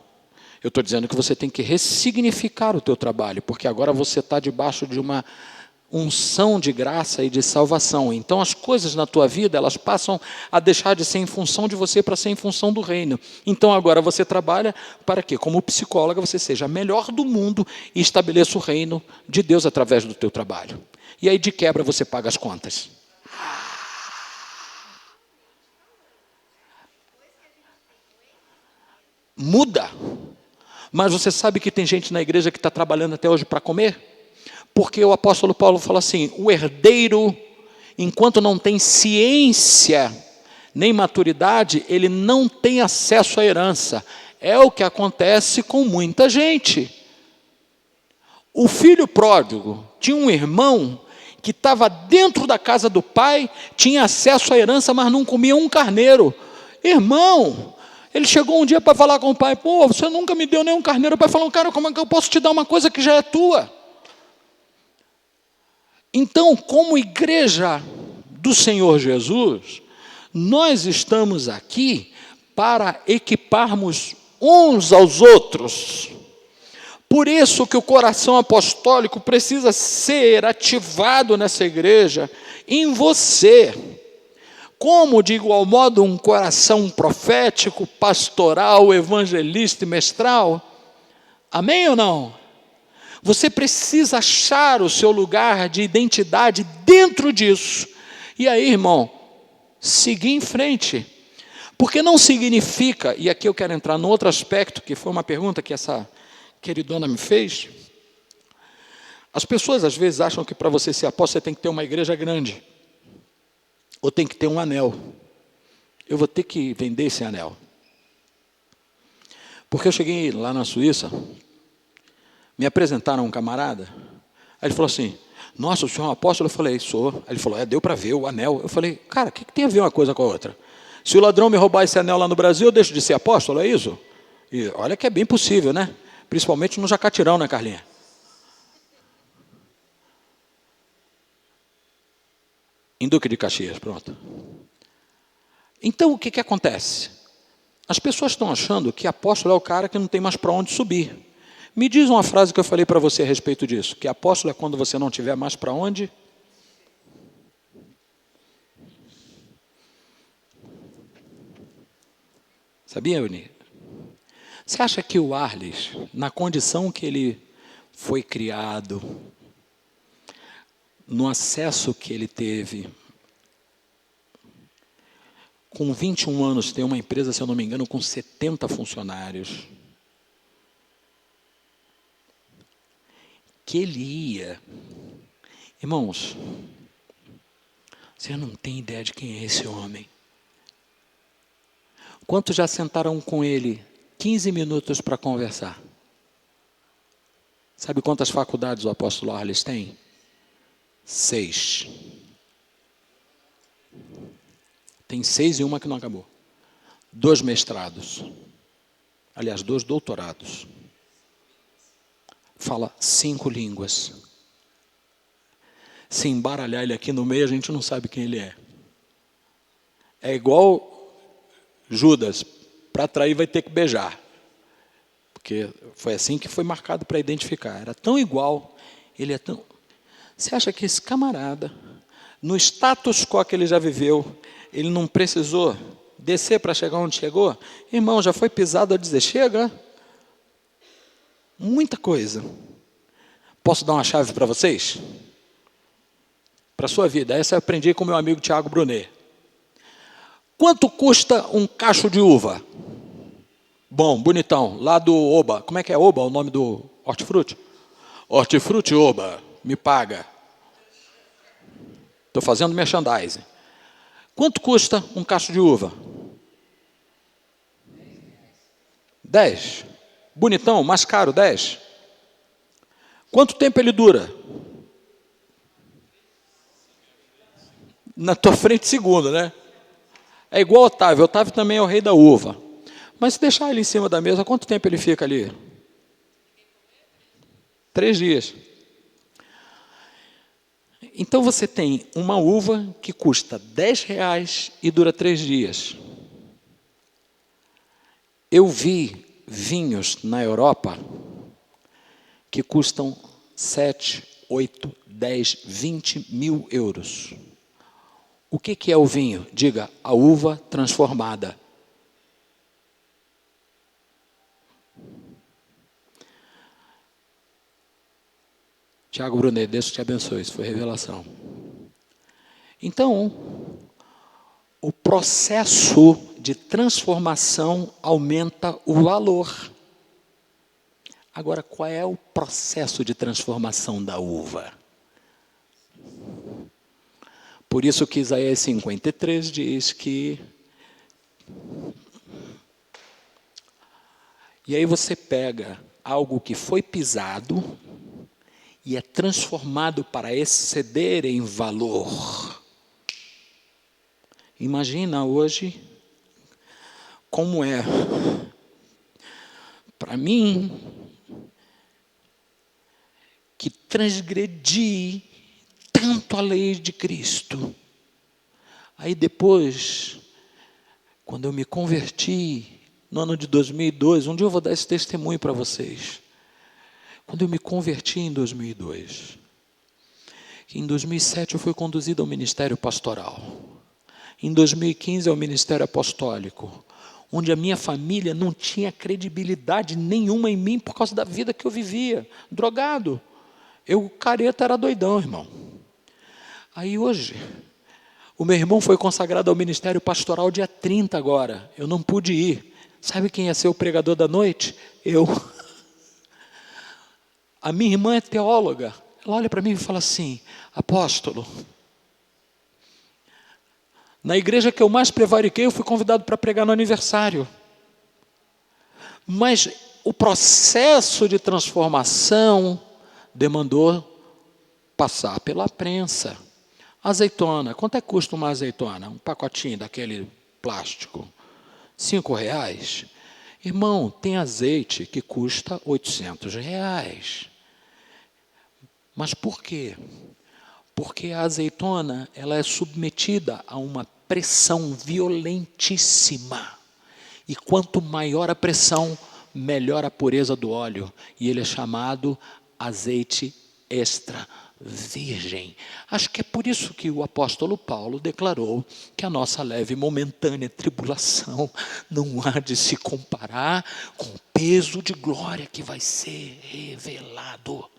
Eu estou dizendo que você tem que ressignificar o teu trabalho, porque agora você está debaixo de uma unção de graça e de salvação. Então as coisas na tua vida, elas passam a deixar de ser em função de você para ser em função do reino. Então agora você trabalha para que, como psicóloga, você seja a melhor do mundo e estabeleça o reino de Deus através do teu trabalho. E aí de quebra você paga as contas. Muda. Mas você sabe que tem gente na igreja que está trabalhando até hoje para comer? Porque o apóstolo Paulo fala assim, o herdeiro, enquanto não tem ciência nem maturidade, ele não tem acesso à herança. É o que acontece com muita gente. O filho pródigo tinha um irmão que estava dentro da casa do pai, tinha acesso à herança, mas não comia um carneiro. Irmão, ele chegou um dia para falar com o pai, pô, você nunca me deu nenhum carneiro. O pai falou, cara, como é que eu posso te dar uma coisa que já é tua? Então, como igreja do Senhor Jesus, nós estamos aqui para equiparmos uns aos outros. Por isso que o coração apostólico precisa ser ativado nessa igreja, em você. Como, de igual modo, um coração profético, pastoral, evangelista e mestral. Amém ou não? Você precisa achar o seu lugar de identidade dentro disso. E aí, irmão, seguir em frente. Porque não significa, e aqui eu quero entrar no outro aspecto, que foi uma pergunta que essa queridona me fez. As pessoas às vezes acham que para você ser apóstolo, você tem que ter uma igreja grande. Ou tem que ter um anel. Eu vou ter que vender esse anel. Porque eu cheguei lá na Suíça, me apresentaram um camarada, aí ele falou assim, nossa, o senhor é um apóstolo? Eu falei, sou. Aí ele falou, deu para ver o anel. Eu falei, cara, o que tem a ver uma coisa com a outra? Se o ladrão me roubar esse anel lá no Brasil, eu deixo de ser apóstolo, é isso? E olha que é bem possível, né? Principalmente no Jacatirão, né, Carlinha? Em Duque de Caxias, pronto. Então, o que acontece? As pessoas estão achando que apóstolo é o cara que não tem mais para onde subir. Me diz uma frase que eu falei para você a respeito disso, que apóstolo é quando você não tiver mais para onde? Sabia, Euni? Você acha que o Arles, na condição que ele foi criado, no acesso que ele teve, com 21 anos, tem uma empresa, se eu não me engano, com 70 funcionários, que ele ia... Irmãos, você não tem ideia de quem é esse homem. Quantos já sentaram com ele 15 minutos para conversar? Sabe quantas faculdades o apóstolo Arles tem? 6. Tem 6 e uma que não acabou. 2 mestrados. Aliás, 2 doutorados. Fala 5 línguas. Se embaralhar ele aqui no meio, a gente não sabe quem ele é. É igual Judas, para atrair vai ter que beijar. Porque foi assim que foi marcado para identificar. Era tão igual, ele é tão... Você acha que esse camarada, no status quo que ele já viveu, ele não precisou descer para chegar onde chegou? Irmão, já foi pisado a dizer, chega. Muita coisa. Posso dar uma chave para vocês? Para a sua vida. Essa eu aprendi com meu amigo Tiago Brunet. Quanto custa um cacho de uva? Bom, bonitão, lá do Oba. Como é que é Oba, o nome do hortifruti? Hortifruti Oba, me paga. Estou fazendo merchandising. Quanto custa um cacho de uva? 10. Bonitão, mais caro, 10. Quanto tempo ele dura? Na tua frente, segundo, né? É igual o Otávio. O Otávio também é o rei da uva. Mas se deixar ele em cima da mesa, quanto tempo ele fica ali? 3 dias. Então você tem uma uva que custa R$10 e dura 3 dias. Eu vi vinhos na Europa que custam 7, 8, 10, 20 mil euros. O que é o vinho? Diga, a uva transformada. Tiago Brunet, Deus te abençoe, isso foi revelação. Então, o processo de transformação aumenta o valor. Agora, qual é o processo de transformação da uva? Por isso que Isaías 53 diz que... E aí você pega algo que foi pisado e é transformado para exceder em valor. Imagina hoje como é, para mim, que transgredi tanto a lei de Cristo. Aí depois, quando eu me converti, no ano de 2002, um dia eu vou dar esse testemunho para vocês. Quando eu me converti em 2002, em 2007 eu fui conduzido ao ministério pastoral. Em 2015 ao ministério apostólico, onde a minha família não tinha credibilidade nenhuma em mim por causa da vida que eu vivia, drogado. Eu, careta, era doidão, irmão. Aí hoje, o meu irmão foi consagrado ao ministério pastoral dia 30 agora. Eu não pude ir. Sabe quem ia ser o pregador da noite? Eu. A minha irmã é teóloga. Ela olha para mim e fala assim: apóstolo, na igreja que eu mais prevariquei, eu fui convidado para pregar no aniversário. Mas o processo de transformação demandou passar pela prensa. Azeitona, quanto é que custa uma azeitona? Um pacotinho daquele plástico? R$5. Irmão, tem azeite que custa R$800. Mas por quê? Porque a azeitona, ela é submetida a uma pressão violentíssima. E quanto maior a pressão, melhor a pureza do óleo. E ele é chamado azeite extra virgem. Acho que é por isso que o apóstolo Paulo declarou que a nossa leve e momentânea tribulação não há de se comparar com o peso de glória que vai ser revelado.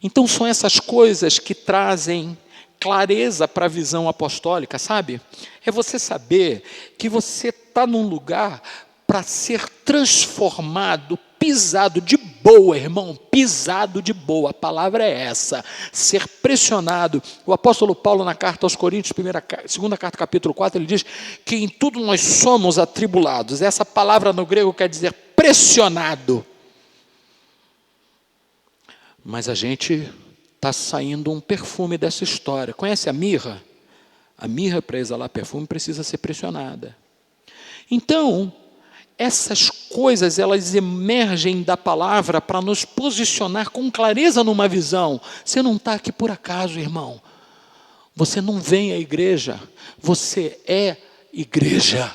Então são essas coisas que trazem clareza para a visão apostólica, sabe? É você saber que você está num lugar para ser transformado, pisado de boa, irmão, pisado de boa, a palavra é essa, ser pressionado. O apóstolo Paulo, na carta aos Coríntios, segunda carta, capítulo 4, ele diz que em tudo nós somos atribulados. Essa palavra no grego quer dizer pressionado. Mas a gente está saindo um perfume dessa história. Conhece a mirra? A mirra, para exalar perfume, precisa ser pressionada. Então, essas coisas, elas emergem da palavra para nos posicionar com clareza numa visão. Você não está aqui por acaso, irmão. Você não vem à igreja. Você é igreja.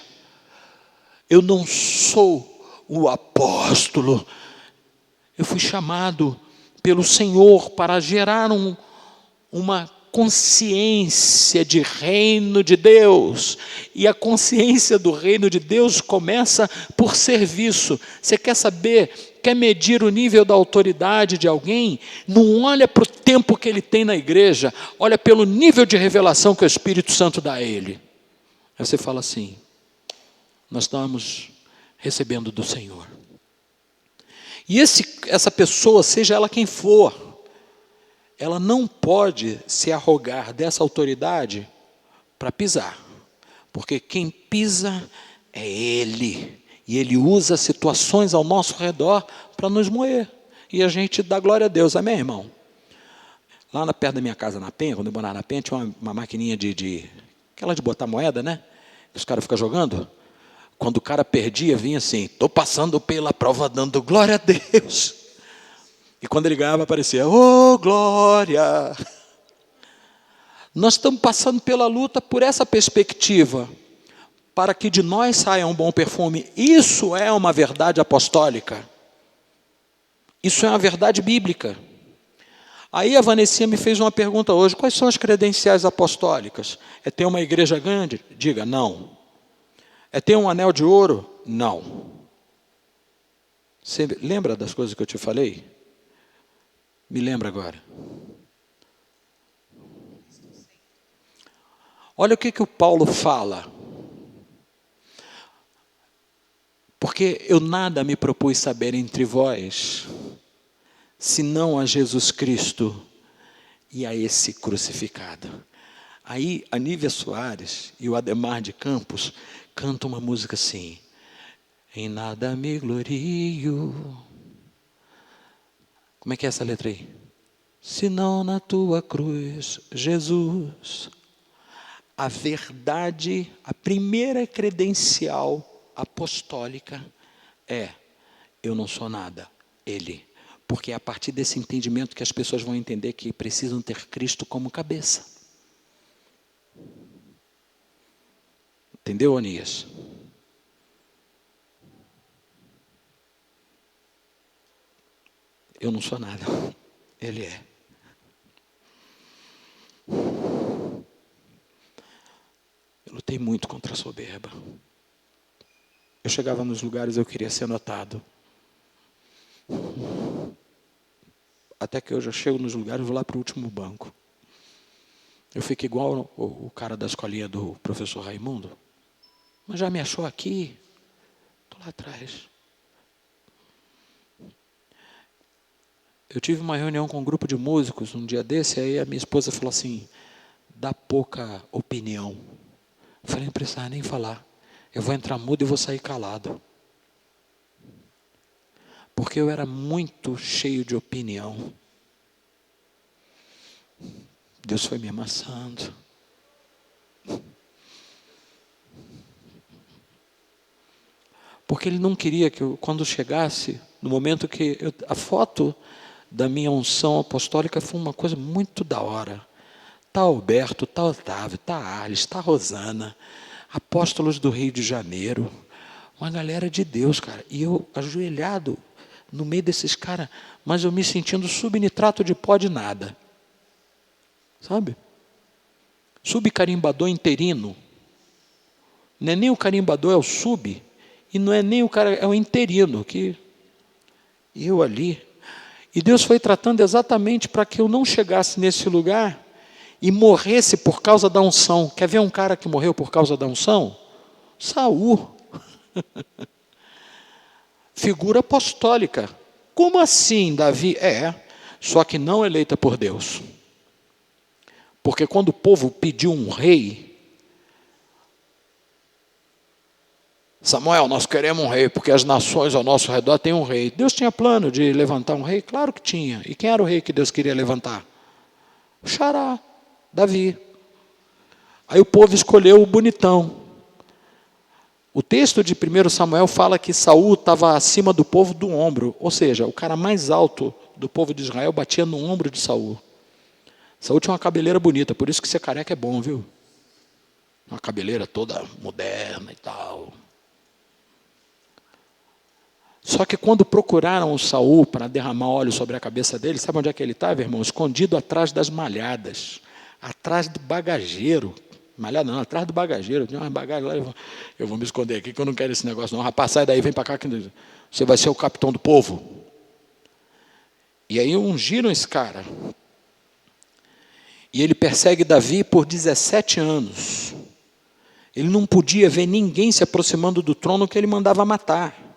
Eu não sou o apóstolo. Eu fui chamado pelo Senhor para gerar uma consciência de reino de Deus. E a consciência do reino de Deus começa por serviço. Você quer saber, quer medir o nível da autoridade de alguém? Não olha para o tempo que ele tem na igreja, olha pelo nível de revelação que o Espírito Santo dá a ele. Aí você fala assim: nós estamos recebendo do Senhor. E essa pessoa, seja ela quem for, ela não pode se arrogar dessa autoridade para pisar. Porque quem pisa é Ele. E Ele usa situações ao nosso redor para nos moer. E a gente dá glória a Deus. Amém, irmão? Lá perto da minha casa, na Penha, quando eu morava na Penha, tinha uma maquininha aquela de botar moeda, né? Que os caras ficam jogando. Quando o cara perdia, vinha assim: estou passando pela prova dando glória a Deus. E quando ele ganhava, aparecia: oh, glória. Nós estamos passando pela luta por essa perspectiva, para que de nós saia um bom perfume. Isso é uma verdade apostólica. Isso é uma verdade bíblica. Aí a Vanessinha me fez uma pergunta hoje: quais são as credenciais apostólicas? É ter uma igreja grande? Diga, não. É ter um anel de ouro? Não. Você lembra das coisas que eu te falei? Me lembra agora. Olha o que o Paulo fala. Porque Porque eu nada me propus saber entre vós, senão a Jesus Cristo e a esse crucificado. Aí a Nívia Soares e o Ademar de Campos cantam uma música assim: em nada me glorio. Como é que é essa letra aí? Senão na tua cruz, Jesus. A verdade, a primeira credencial apostólica é: eu não sou nada, Ele. Porque é a partir desse entendimento que as pessoas vão entender que precisam ter Cristo como cabeça. Entendeu, Onias? Eu não sou nada, Ele é. Eu lutei muito contra a soberba. Eu chegava nos lugares e eu queria ser notado. Até que eu já chego nos lugares e vou lá para o último banco. Eu fico igual o cara da escolinha do professor Raimundo. Mas já me achou aqui? Estou lá atrás. Eu tive uma reunião com um grupo de músicos um dia desse, aí a minha esposa falou assim: dá pouca opinião. Eu falei: não precisa nem falar. Eu vou entrar mudo e vou sair calado. Porque eu era muito cheio de opinião. Deus foi me amassando. Porque Ele não queria que eu, quando chegasse, no momento que a foto da minha unção apostólica foi uma coisa muito da hora. Está Alberto, está Otávio, está Arles, está Rosana, apóstolos do Rio de Janeiro, uma galera de Deus, cara. E eu ajoelhado no meio desses caras, mas eu me sentindo subnitrato de pó de nada. Sabe? Subcarimbador interino. Não é nem o carimbador, é o sub. E não é nem o cara, é o interino. Que eu ali. E Deus foi tratando exatamente para que eu não chegasse nesse lugar e morresse por causa da unção. Quer ver um cara que morreu por causa da unção? Saul. Figura apostólica. Como assim, Davi? Só que não eleita por Deus. Porque quando o povo pediu um rei, Samuel, nós queremos um rei, porque as nações ao nosso redor têm um rei. Deus tinha plano de levantar um rei? Claro que tinha. E quem era o rei que Deus queria levantar? O xará, Davi. Aí o povo escolheu o bonitão. O texto de 1 Samuel fala que Saul estava acima do povo do ombro. Ou seja, o cara mais alto do povo de Israel batia no ombro de Saul. Saul tinha uma cabeleira bonita, por isso que ser careca é bom, viu? Uma cabeleira toda moderna e tal. Só que quando procuraram o Saul para derramar óleo sobre a cabeça dele, sabe onde é que ele estava, irmão? Escondido atrás das malhadas, atrás do bagageiro. Malhada não, atrás do bagageiro. Tinha umas bagagens lá, eu vou me esconder aqui que eu não quero esse negócio não. Rapaz, sai daí, vem para cá, que você vai ser o capitão do povo. E aí ungiram esse cara. E ele persegue Davi por 17 anos. Ele não podia ver ninguém se aproximando do trono que ele mandava matar.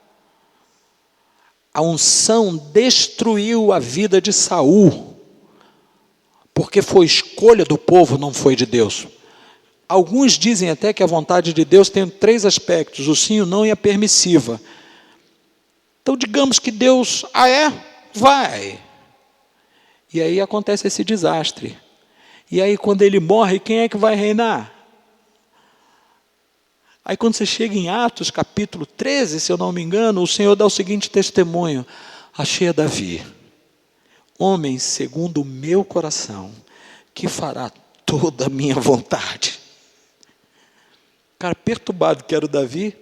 A unção destruiu a vida de Saul, porque foi escolha do povo, não foi de Deus. Alguns dizem até que a vontade de Deus tem 3 aspectos: o sim, o não e a permissiva. Então digamos que Deus, vai. E aí acontece esse desastre. E aí quando ele morre, quem é que vai reinar? Aí quando você chega em Atos capítulo 13, se eu não me engano, o Senhor dá o seguinte testemunho: achei a Davi, homem segundo o meu coração, que fará toda a minha vontade. Cara, perturbado que era o Davi.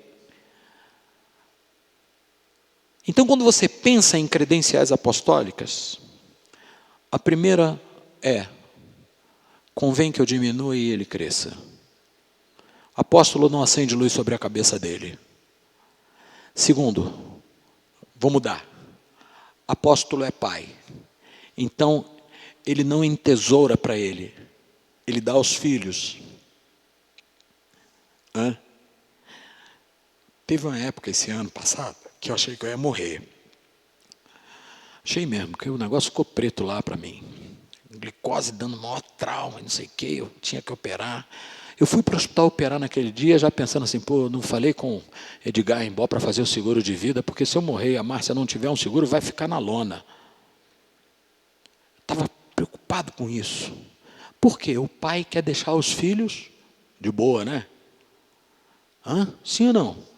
Então quando você pensa em credenciais apostólicas, a primeira é: convém que eu diminua e ele cresça. Apóstolo não acende luz sobre a cabeça dele. Segundo, vou mudar. Apóstolo é pai. Então, ele não entesoura para ele. Ele dá aos filhos. Teve uma época esse ano passado que eu achei que eu ia morrer. Achei mesmo, que o negócio ficou preto lá para mim. Glicose dando maior trauma, não sei o quê, eu tinha que operar. Eu fui para o hospital operar naquele dia, já pensando assim, pô, não falei com Edgar Embó para fazer o seguro de vida, porque se eu morrer e a Márcia não tiver um seguro, vai ficar na lona. Estava preocupado com isso. Por quê? O pai quer deixar os filhos de boa, né? Sim ou não?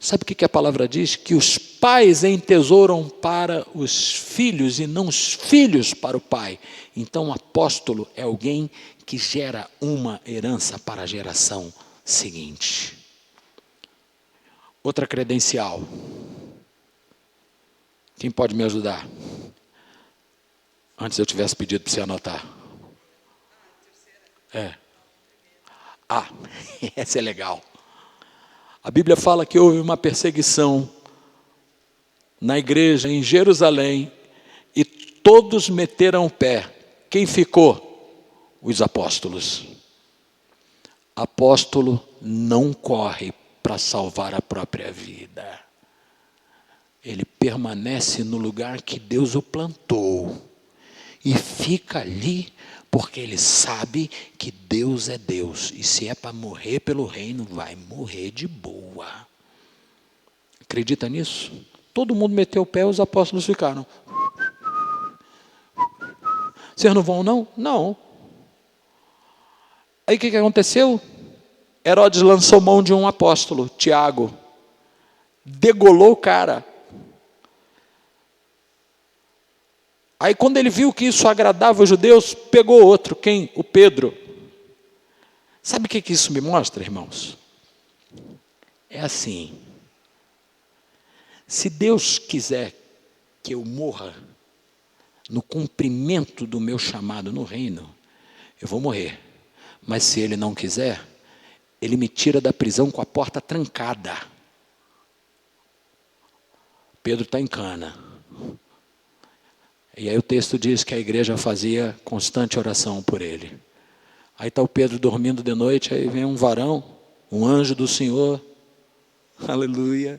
Sabe o que a palavra diz? Que os pais entesouram para os filhos e não os filhos para o pai. Então, o apóstolo é alguém que gera uma herança para a geração seguinte. Outra credencial. Quem pode me ajudar? Antes eu tivesse pedido para você anotar. Essa é legal. A Bíblia fala que houve uma perseguição na igreja em Jerusalém e todos meteram o pé. Quem ficou? Os apóstolos. Apóstolo não corre para salvar a própria vida. Ele permanece no lugar que Deus o plantou e fica ali porque ele sabe que Deus é Deus. E se é para morrer pelo reino, vai morrer de boa. Acredita nisso? Todo mundo meteu o pé, os apóstolos ficaram. Vocês não vão, não? Não. Aí o que aconteceu? Herodes lançou mão de um apóstolo, Tiago. Degolou o cara. Aí quando ele viu que isso agradava os judeus, pegou outro. Quem? O Pedro. Sabe o que isso me mostra, irmãos? É assim. Se Deus quiser que eu morra no cumprimento do meu chamado no reino, eu vou morrer. Mas se Ele não quiser, Ele me tira da prisão com a porta trancada. Pedro está em cana. E aí o texto diz que a igreja fazia constante oração por ele. Aí está o Pedro dormindo de noite, aí vem um varão, um anjo do Senhor. Aleluia.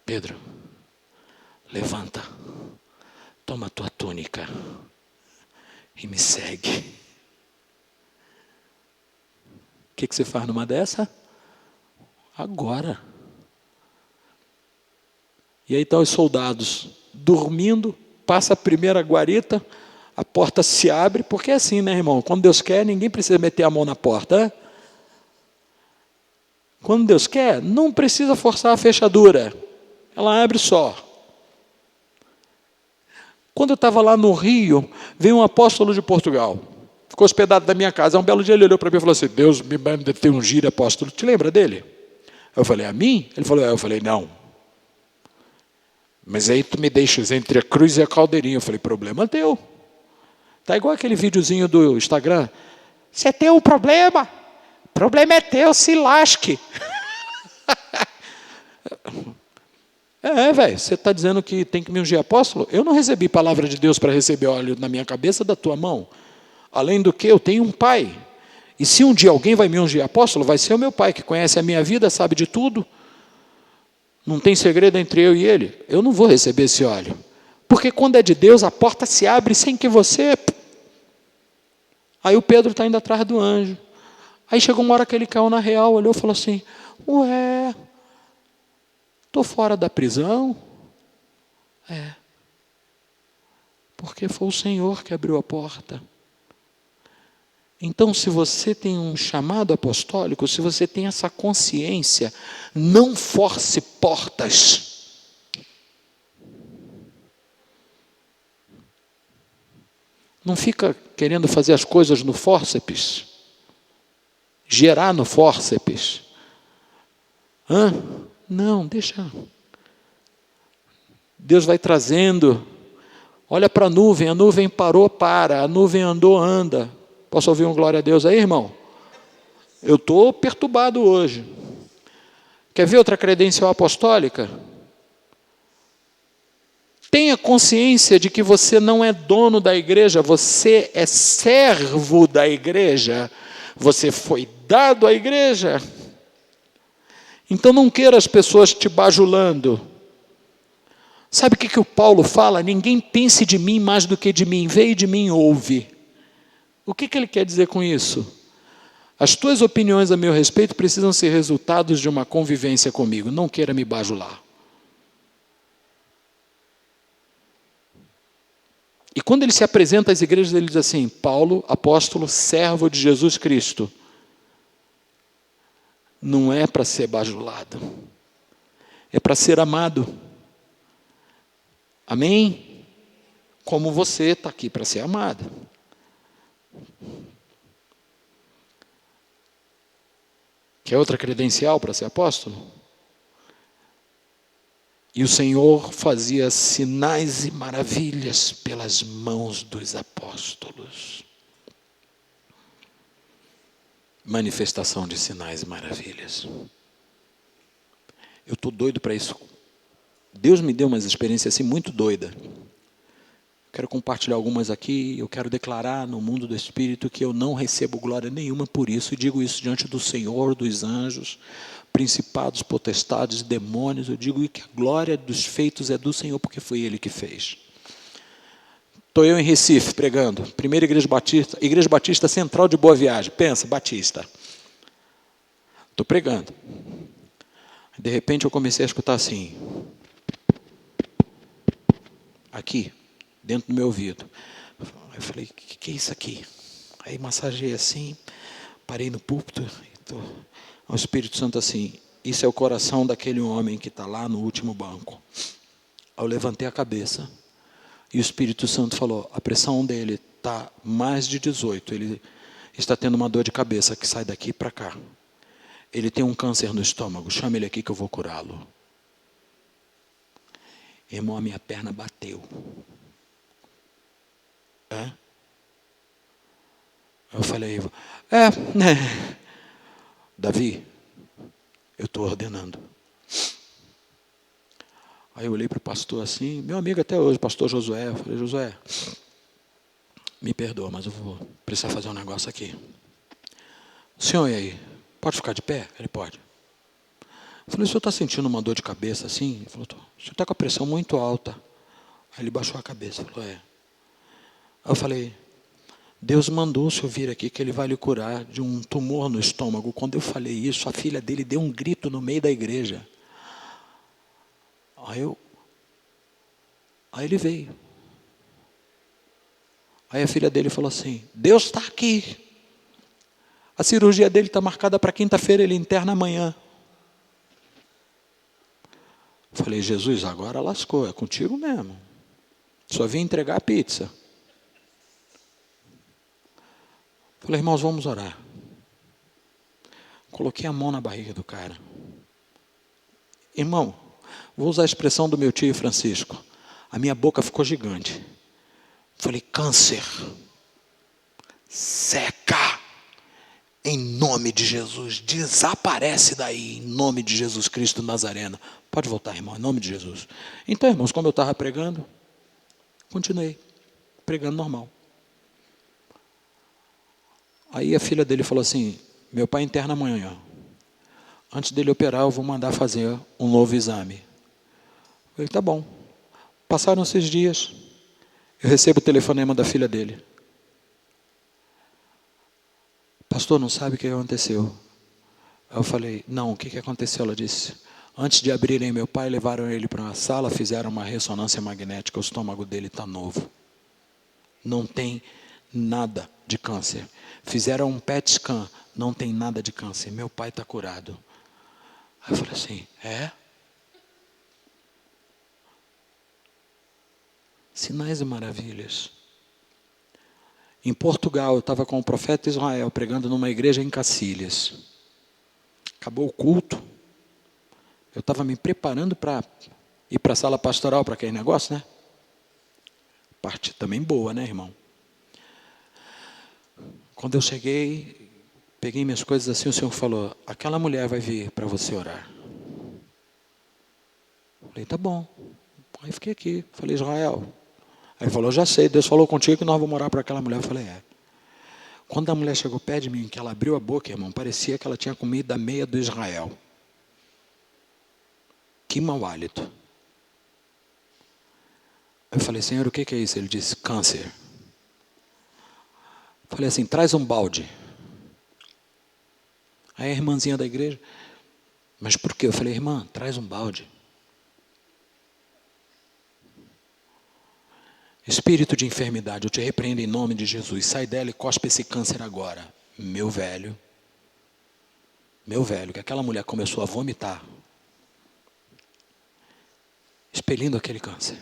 Pedro, levanta, toma a tua túnica e me segue. O que você faz numa dessa? Agora. E aí estão os soldados dormindo, passa a primeira guarita, a porta se abre, porque é assim, né, irmão? Quando Deus quer, ninguém precisa meter a mão na porta. Quando Deus quer, não precisa forçar a fechadura. Ela abre só. Quando eu estava lá no Rio, veio um apóstolo de Portugal. Ficou hospedado na minha casa. Um belo dia ele olhou para mim e falou assim, Deus me manda ter um giro apóstolo. Te lembra dele? Eu falei, a mim? Ele falou, eu falei, não. Mas aí tu me deixas entre a cruz e a caldeirinha. Eu falei, problema teu. Tá igual aquele videozinho do Instagram. Se é teu o problema é teu, se lasque. Velho, você está dizendo que tem que me ungir apóstolo? Eu não recebi palavra de Deus para receber óleo na minha cabeça da tua mão. Além do que, eu tenho um pai. E se um dia alguém vai me ungir apóstolo, vai ser o meu pai, que conhece a minha vida, sabe de tudo. Não tem segredo entre eu e ele. Eu não vou receber esse óleo. Porque quando é de Deus, a porta se abre sem que você... Aí o Pedro está indo atrás do anjo. Aí chegou uma hora que ele caiu na real, olhou e falou assim, estou fora da prisão? Porque foi o Senhor que abriu a porta. Então, se você tem um chamado apostólico, se você tem essa consciência, não force portas. Não fica querendo fazer as coisas no fórceps. Gerar no fórceps. Não, deixa. Deus vai trazendo. Olha para a nuvem parou, para. A nuvem andou, anda. Posso ouvir um glória a Deus aí, irmão? Eu estou perturbado hoje. Quer ver outra credencial apostólica? Tenha consciência de que você não é dono da igreja, você é servo da igreja. Você foi dado à igreja. Então não queira as pessoas te bajulando. Sabe o que o Paulo fala? Ninguém pense de mim mais do que de mim. Veio de mim, ouve. O que ele quer dizer com isso? As tuas opiniões a meu respeito precisam ser resultados de uma convivência comigo. Não queira me bajular. E quando ele se apresenta às igrejas, ele diz assim: Paulo, apóstolo, servo de Jesus Cristo. Não é para ser bajulado. É para ser amado. Amém? Como você está aqui para ser amado. Quer outra credencial para ser apóstolo? E o Senhor fazia sinais e maravilhas pelas mãos dos apóstolos. Manifestação de sinais e maravilhas. Eu estou doido para isso. Deus me deu umas experiências assim muito doidas. Quero compartilhar algumas aqui. Eu quero declarar no mundo do Espírito que eu não recebo glória nenhuma por isso. E digo isso diante do Senhor, dos anjos, principados, potestades, demônios. Eu digo que a glória dos feitos é do Senhor, porque foi Ele que fez. Estou eu em Recife pregando, primeira Igreja Batista Central de Boa Viagem. Pensa, Batista. Estou pregando. De repente eu comecei a escutar assim. Aqui, dentro do meu ouvido. Eu falei, o que é isso aqui? Aí massageei assim, parei no púlpito. O Espírito Santo assim, isso é o coração daquele homem que está lá no último banco. Aí eu levantei a cabeça. E o Espírito Santo falou, a pressão dele está mais de 18. Ele está tendo uma dor de cabeça que sai daqui para cá. Ele tem um câncer no estômago. Chama ele aqui que eu vou curá-lo. Irmão, a minha perna bateu. Eu falei, Davi, eu estou ordenando. Aí eu olhei para o pastor assim, meu amigo até hoje, pastor Josué. Eu falei, Josué, me perdoa, mas eu vou precisar fazer um negócio aqui. O senhor, e aí? Pode ficar de pé? Ele pode. Eu falei, o senhor está sentindo uma dor de cabeça assim? Ele falou, o senhor está com a pressão muito alta. Aí ele baixou a cabeça, falou, é. Aí eu falei, Deus mandou o senhor vir aqui que Ele vai lhe curar de um tumor no estômago. Quando eu falei isso, a filha dele deu um grito no meio da igreja. Aí ele veio. Aí a filha dele falou assim, Deus está aqui. A cirurgia dele está marcada para quinta-feira, ele interna amanhã. Falei, Jesus, agora lascou, é contigo mesmo. Só vim entregar a pizza. Falei, irmãos, vamos orar. Coloquei a mão na barriga do cara. Irmão, vou usar a expressão do meu tio Francisco. A minha boca ficou gigante. Falei, câncer. Seca. Em nome de Jesus. Desaparece daí, em nome de Jesus Cristo Nazareno. Pode voltar, irmão, em nome de Jesus. Então, irmãos, como eu estava pregando, continuei pregando normal. Aí a filha dele falou assim, meu pai interna amanhã. Antes dele operar, eu vou mandar fazer um novo exame. Eu falei, tá bom. Passaram esses dias, eu recebo o telefonema da filha dele. Pastor, não sabe o que aconteceu? Eu falei, não, o que aconteceu? Ela disse, antes de abrirem meu pai, levaram ele para uma sala, fizeram uma ressonância magnética, o estômago dele está novo. Não tem nada de câncer. Fizeram um PET scan, não tem nada de câncer. Meu pai está curado. Aí eu falei assim, Sinais e maravilhas. Em Portugal, eu estava com o profeta Israel pregando numa igreja em Cacilhas. Acabou o culto. Eu estava me preparando para ir para a sala pastoral, para aquele negócio, né? Parte também boa, né, irmão? Quando eu cheguei, peguei minhas coisas assim, o Senhor falou, aquela mulher vai vir para você orar. Falei, tá bom. Aí fiquei aqui, falei, Israel. Aí ele falou, já sei, Deus falou contigo que nós vamos orar para aquela mulher. Eu falei, Quando a mulher chegou perto de mim, que ela abriu a boca, irmão, parecia que ela tinha comido a meia do Israel. Que mau hálito. Eu falei, Senhor, o que é isso? Ele disse, câncer. Eu falei assim, traz um balde. Aí a irmãzinha da igreja, mas por quê? Eu falei, irmã, traz um balde. Espírito de enfermidade, eu te repreendo em nome de Jesus. Sai dela e cospe esse câncer agora. Meu velho, que aquela mulher começou a vomitar, expelindo aquele câncer,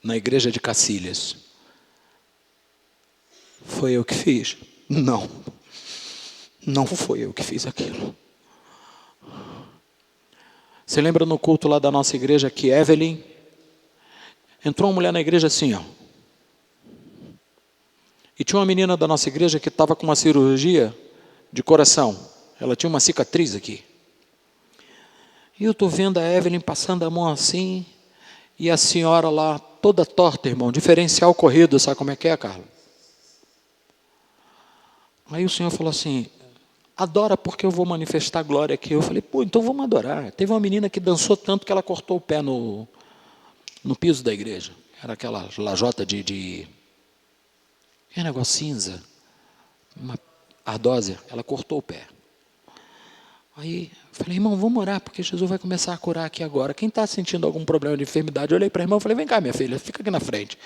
na igreja de Cacilhas. Foi eu que fiz? Não. Não foi eu que fiz aquilo. Você lembra no culto lá da nossa igreja que Evelyn, entrou uma mulher na igreja assim, ó. E tinha uma menina da nossa igreja que estava com uma cirurgia de coração. Ela tinha uma cicatriz aqui. E eu estou vendo a Evelyn passando a mão assim, e a senhora lá, toda torta, irmão, diferencial corrido, sabe como é que é, Carlos? Aí o Senhor falou assim, adora porque eu vou manifestar glória aqui. Eu falei, pô, então vamos adorar. Teve uma menina que dançou tanto que ela cortou o pé no piso da igreja. Era aquela lajota de que negócio cinza, uma ardósia, ela cortou o pé. Aí falei, irmão, vamos orar, porque Jesus vai começar a curar aqui agora. Quem está sentindo algum problema de enfermidade? Eu olhei para a irmã e falei, vem cá, minha filha, fica aqui na frente.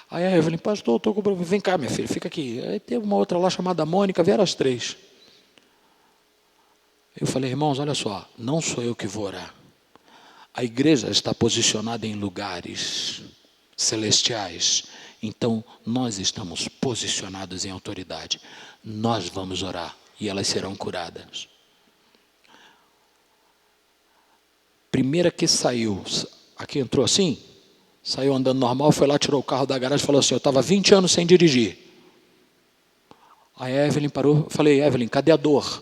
Aí a Evelyn, pastor, estou com problema. Vem cá, minha filha, fica aqui. Aí teve uma outra lá chamada Mônica, vieram as três. Eu falei, irmãos, olha só, não sou eu que vou orar. A igreja está posicionada em lugares celestiais. Então, nós estamos posicionados em autoridade. Nós vamos orar e elas serão curadas. Primeira que saiu, aqui entrou assim, saiu andando normal, foi lá, tirou o carro da garagem e falou assim, eu estava 20 anos sem dirigir. Aí a Evelyn parou, falei, Evelyn, cadê a dor?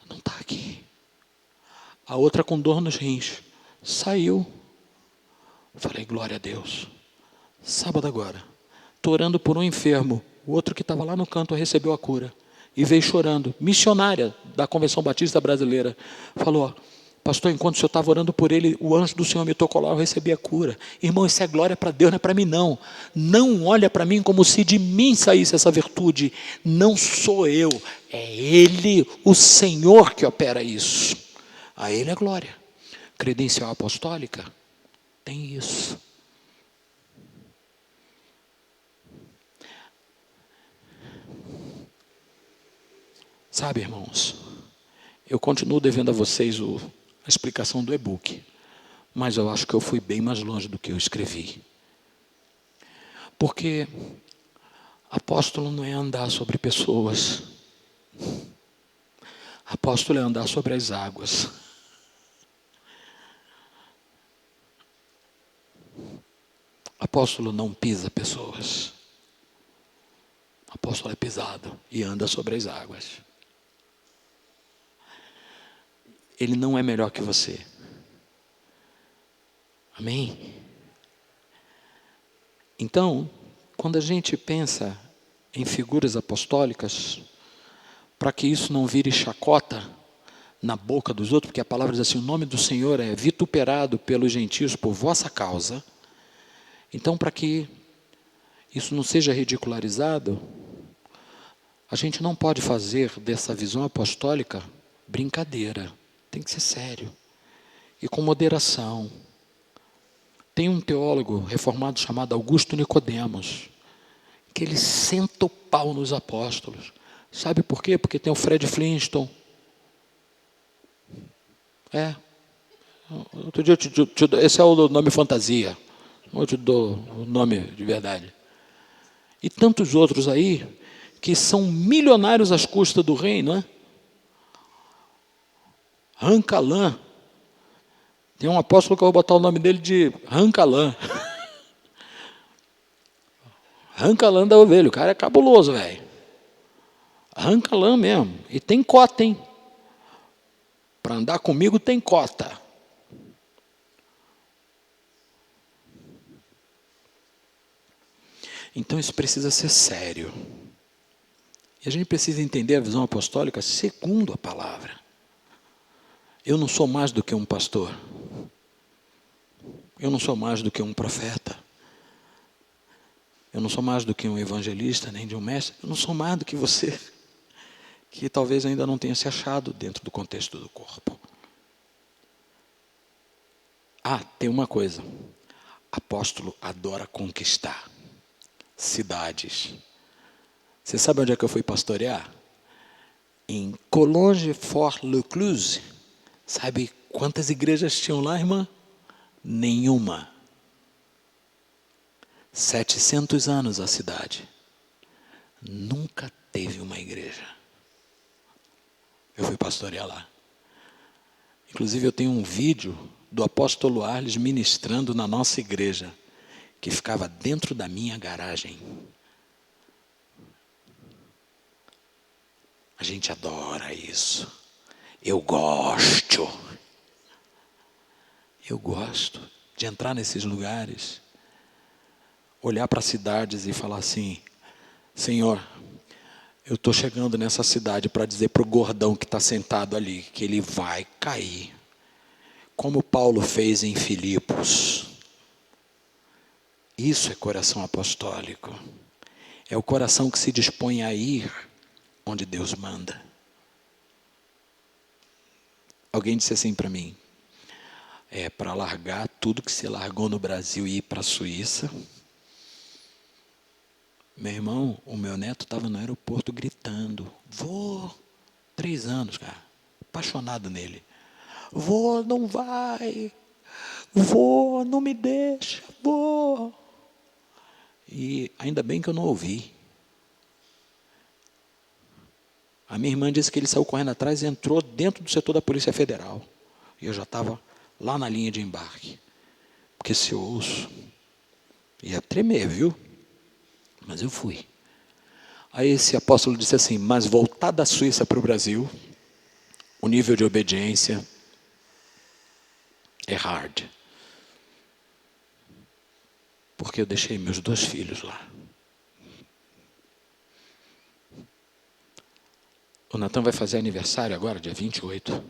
Não está aqui. A outra com dor nos rins. Saiu. Falei, glória a Deus. Sábado agora, estou orando por um enfermo. O outro que estava lá no canto recebeu a cura. E veio chorando. Missionária da Convenção Batista Brasileira. Falou, pastor, enquanto o senhor estava orando por ele, o anjo do Senhor me tocou lá, eu recebi a cura. Irmão, isso é glória para Deus, não é para mim não. Não olha para mim como se de mim saísse essa virtude. Não sou eu, é Ele, o Senhor, que opera isso. A Ele é glória. Credencial apostólica tem isso. Sabe, irmãos, eu continuo devendo a vocês a explicação do e-book, mas eu acho que eu fui bem mais longe do que eu escrevi. Porque apóstolo não é andar sobre pessoas. Apóstolo é andar sobre as águas. Apóstolo não pisa pessoas. Apóstolo é pisado e anda sobre as águas. Ele não é melhor que você. Amém? Então, quando a gente pensa em figuras apostólicas, para que isso não vire chacota na boca dos outros, porque a palavra diz assim, o nome do Senhor é vituperado pelos gentios por vossa causa. Então, para que isso não seja ridicularizado, a gente não pode fazer dessa visão apostólica brincadeira. Tem que ser sério. E com moderação. Tem um teólogo reformado chamado Augusto Nicodemos, que ele senta o pau nos apóstolos. Sabe por quê? Porque tem o Fred Flintstone. Outro dia esse é o nome fantasia. Eu te dou o nome de verdade. E tantos outros aí, que são milionários às custas do reino, né? Rancalan. Tem um apóstolo que eu vou botar o nome dele de Rancalan. Rancalan da ovelha. O cara é cabuloso, velho. Rancalan mesmo. E tem cota, hein? Para andar comigo tem cota. Então isso precisa ser sério. E a gente precisa entender a visão apostólica segundo a palavra. Eu não sou mais do que um pastor. Eu não sou mais do que um profeta. Eu não sou mais do que um evangelista, nem de um mestre. Eu não sou mais do que você, que talvez ainda não tenha se achado dentro do contexto do corpo. Ah, tem uma coisa. Apóstolo adora conquistar cidades. Você sabe onde é que eu fui pastorear? Em Collonges-Fort-Lecluse. Sabe quantas igrejas tinham lá, irmã? Nenhuma. 700 anos a cidade. Nunca teve uma igreja. Eu fui pastorear lá. Inclusive eu tenho um vídeo do apóstolo Arles ministrando na nossa igreja, que ficava dentro da minha garagem. A gente adora isso. Eu gosto de entrar nesses lugares, olhar para as cidades e falar assim: Senhor, eu estou chegando nessa cidade para dizer para o gordão que está sentado ali que ele vai cair, como Paulo fez em Filipos. Isso é coração apostólico. É o coração que se dispõe a ir onde Deus manda. Alguém disse assim para mim: para largar tudo que você largou no Brasil e ir para a Suíça. Meu irmão, o meu neto estava no aeroporto gritando: vô, 3 anos, cara, apaixonado nele. Vô, não vai. Vô, não me deixa, vô. E ainda bem que eu não ouvi. A minha irmã disse que ele saiu correndo atrás e entrou dentro do setor da Polícia Federal. E eu já estava lá na linha de embarque. Porque se eu ouço, ia tremer, viu? Mas eu fui. Aí esse apóstolo disse assim: mas voltar da Suíça para o Brasil, o nível de obediência é hard. Porque eu deixei meus 2 filhos lá. O Natan vai fazer aniversário agora, dia 28.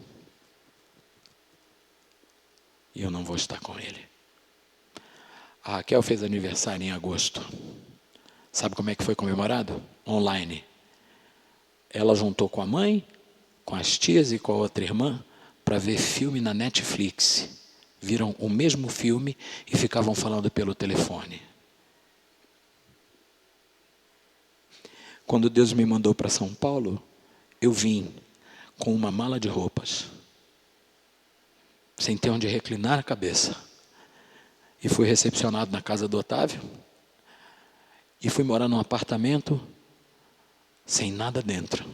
E eu não vou estar com ele. A Raquel fez aniversário em agosto. Sabe como é que foi comemorado? Online. Ela juntou com a mãe, com as tias e com a outra irmã para ver filme na Netflix. Viram o mesmo filme e ficavam falando pelo telefone. Quando Deus me mandou para São Paulo, eu vim com uma mala de roupas, sem ter onde reclinar a cabeça. E fui recepcionado na casa do Otávio. E fui morar num apartamento sem nada dentro.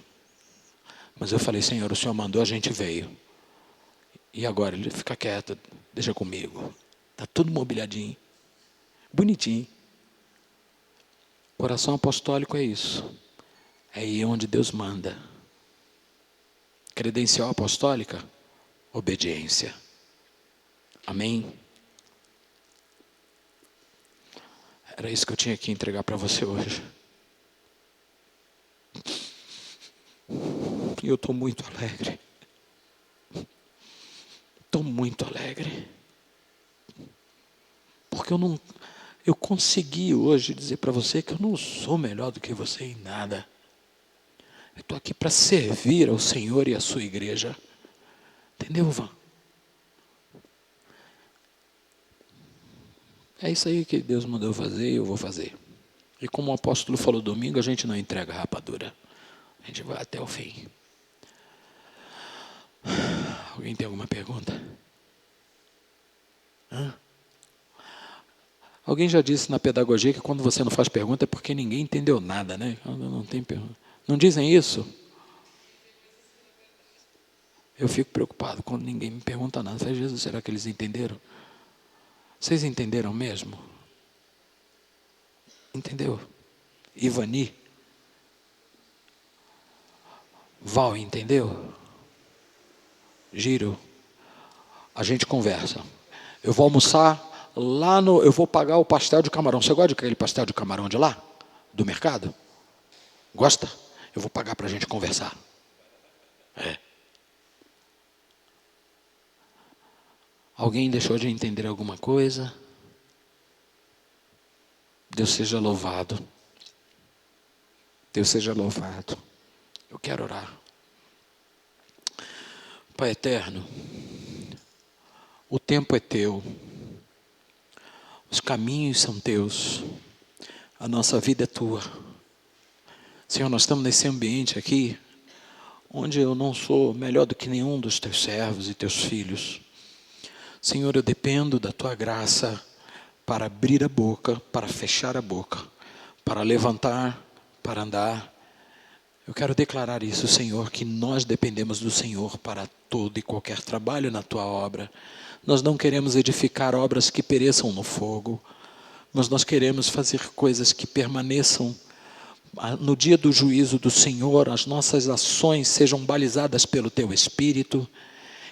Mas eu falei: Senhor, o Senhor mandou, a gente veio. E agora? Ele fica quieto, deixa comigo. Está tudo mobiliadinho, bonitinho. Coração apostólico é isso. É ir onde Deus manda. Credencial apostólica, obediência. Amém? Era isso que eu tinha que entregar para você hoje. E eu estou muito alegre. Estou muito alegre. Porque eu consegui hoje dizer para você que eu não sou melhor do que você em nada. Eu estou aqui para servir ao Senhor e à sua igreja. Entendeu, Van? É isso aí que Deus mandou fazer e eu vou fazer. E como o apóstolo falou domingo, a gente não entrega rapadura. A gente vai até o fim. Alguém tem alguma pergunta? Hã? Alguém já disse na pedagogia que quando você não faz pergunta é porque ninguém entendeu nada, né? Não tem pergunta. Não dizem isso? Eu fico preocupado quando ninguém me pergunta nada. Falei: Jesus, será que eles entenderam? Vocês entenderam mesmo? Entendeu? Ivani? Val, entendeu? Giro? A gente conversa. Eu vou almoçar lá no... Eu vou pagar o pastel de camarão. Você gosta daquele pastel de camarão de lá? Do mercado? Gosta? Eu vou pagar para a gente conversar. É. Alguém deixou de entender alguma coisa? Deus seja louvado. Deus seja louvado. Eu quero orar. Pai eterno, o tempo é teu, os caminhos são teus, a nossa vida é tua. Senhor, nós estamos nesse ambiente aqui, onde eu não sou melhor do que nenhum dos teus servos e teus filhos. Senhor, eu dependo da tua graça para abrir a boca, para fechar a boca, para levantar, para andar. Eu quero declarar isso, Senhor, que nós dependemos do Senhor para todo e qualquer trabalho na tua obra. Nós não queremos edificar obras que pereçam no fogo, mas nós queremos fazer coisas que permaneçam. No dia do juízo do Senhor, as nossas ações sejam balizadas pelo teu Espírito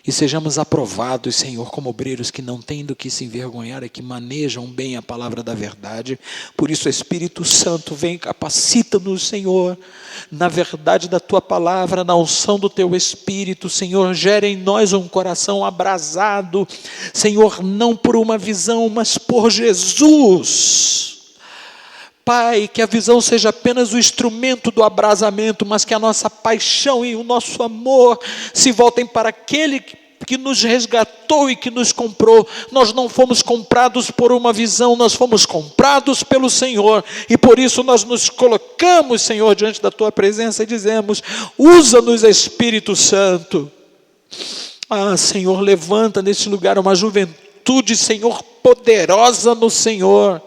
e sejamos aprovados, Senhor, como obreiros que não têm do que se envergonhar e que manejam bem a palavra da verdade. Por isso, Espírito Santo, vem, capacita-nos, Senhor, na verdade da tua palavra, na unção do teu Espírito. Senhor, gera em nós um coração abrasado, Senhor, não por uma visão, mas por Jesus. Pai, que a visão seja apenas o instrumento do abrasamento, mas que a nossa paixão e o nosso amor se voltem para aquele que nos resgatou e que nos comprou. Nós não fomos comprados por uma visão, nós fomos comprados pelo Senhor, e por isso nós nos colocamos, Senhor, diante da tua presença e dizemos: usa-nos, Espírito Santo. Ah, Senhor, levanta nesse lugar uma juventude, Senhor, poderosa no Senhor.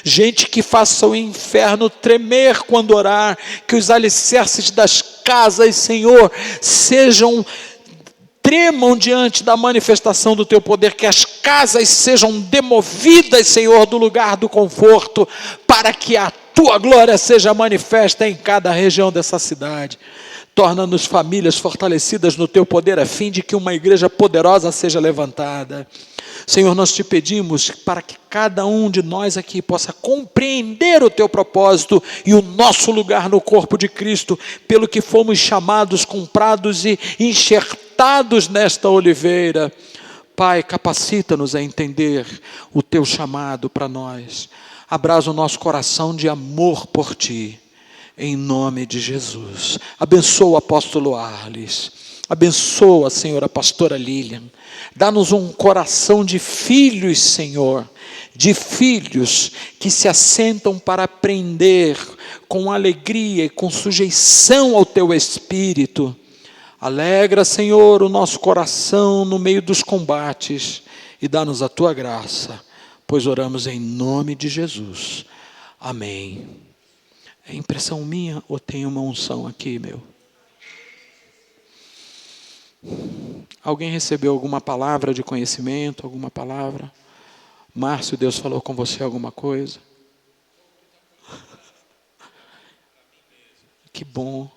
Gente que faça o inferno tremer quando orar, que os alicerces das casas, Senhor, tremam diante da manifestação do teu poder, que as casas sejam demovidas, Senhor, do lugar do conforto, para que a tua glória seja manifesta em cada região dessa cidade. Torna-nos famílias fortalecidas no teu poder, a fim de que uma igreja poderosa seja levantada. Senhor, nós te pedimos para que cada um de nós aqui possa compreender o teu propósito e o nosso lugar no corpo de Cristo, pelo que fomos chamados, comprados e enxertados nesta oliveira. Pai, capacita-nos a entender o teu chamado para nós. Abrasa o nosso coração de amor por ti, em nome de Jesus. Abençoa o apóstolo Arles. Abençoa, Senhor, a pastora Lilian. Dá-nos um coração de filhos, Senhor, de filhos que se assentam para aprender com alegria e com sujeição ao teu Espírito. Alegra, Senhor, o nosso coração no meio dos combates e dá-nos a tua graça, pois oramos em nome de Jesus. Amém. É impressão minha ou tem uma unção aqui, meu? Alguém recebeu alguma palavra de conhecimento, alguma palavra? Márcio, Deus falou com você alguma coisa? Que bom.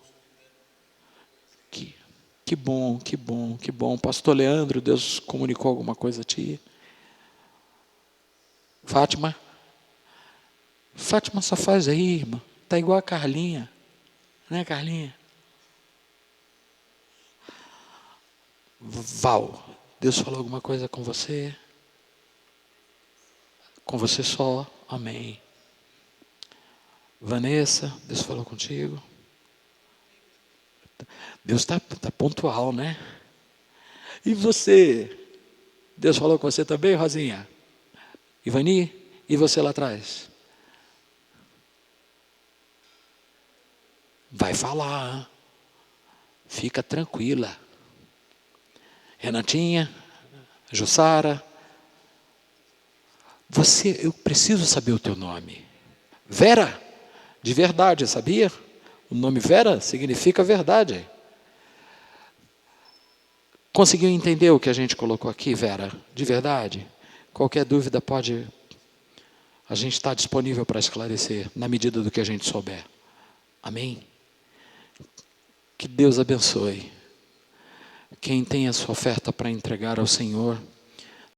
Que bom, que bom, que bom. Pastor Leandro, Deus comunicou alguma coisa a ti? Fátima? Fátima só faz aí, irmã. Está igual a Carlinha. Né, Carlinha? Val, Deus falou alguma coisa com você? Com você só? Amém. Vanessa, Deus falou contigo? Deus está pontual, né? E você? Deus falou com você também, Rosinha? Ivani? E você lá atrás? Vai falar. Fica tranquila. Renatinha, Jussara, eu preciso saber o teu nome. Vera, de verdade, sabia? O nome Vera significa verdade. Conseguiu entender o que a gente colocou aqui, Vera? De verdade? Qualquer dúvida a gente está disponível para esclarecer, na medida do que a gente souber. Amém? Que Deus abençoe. Quem tem a sua oferta para entregar ao Senhor,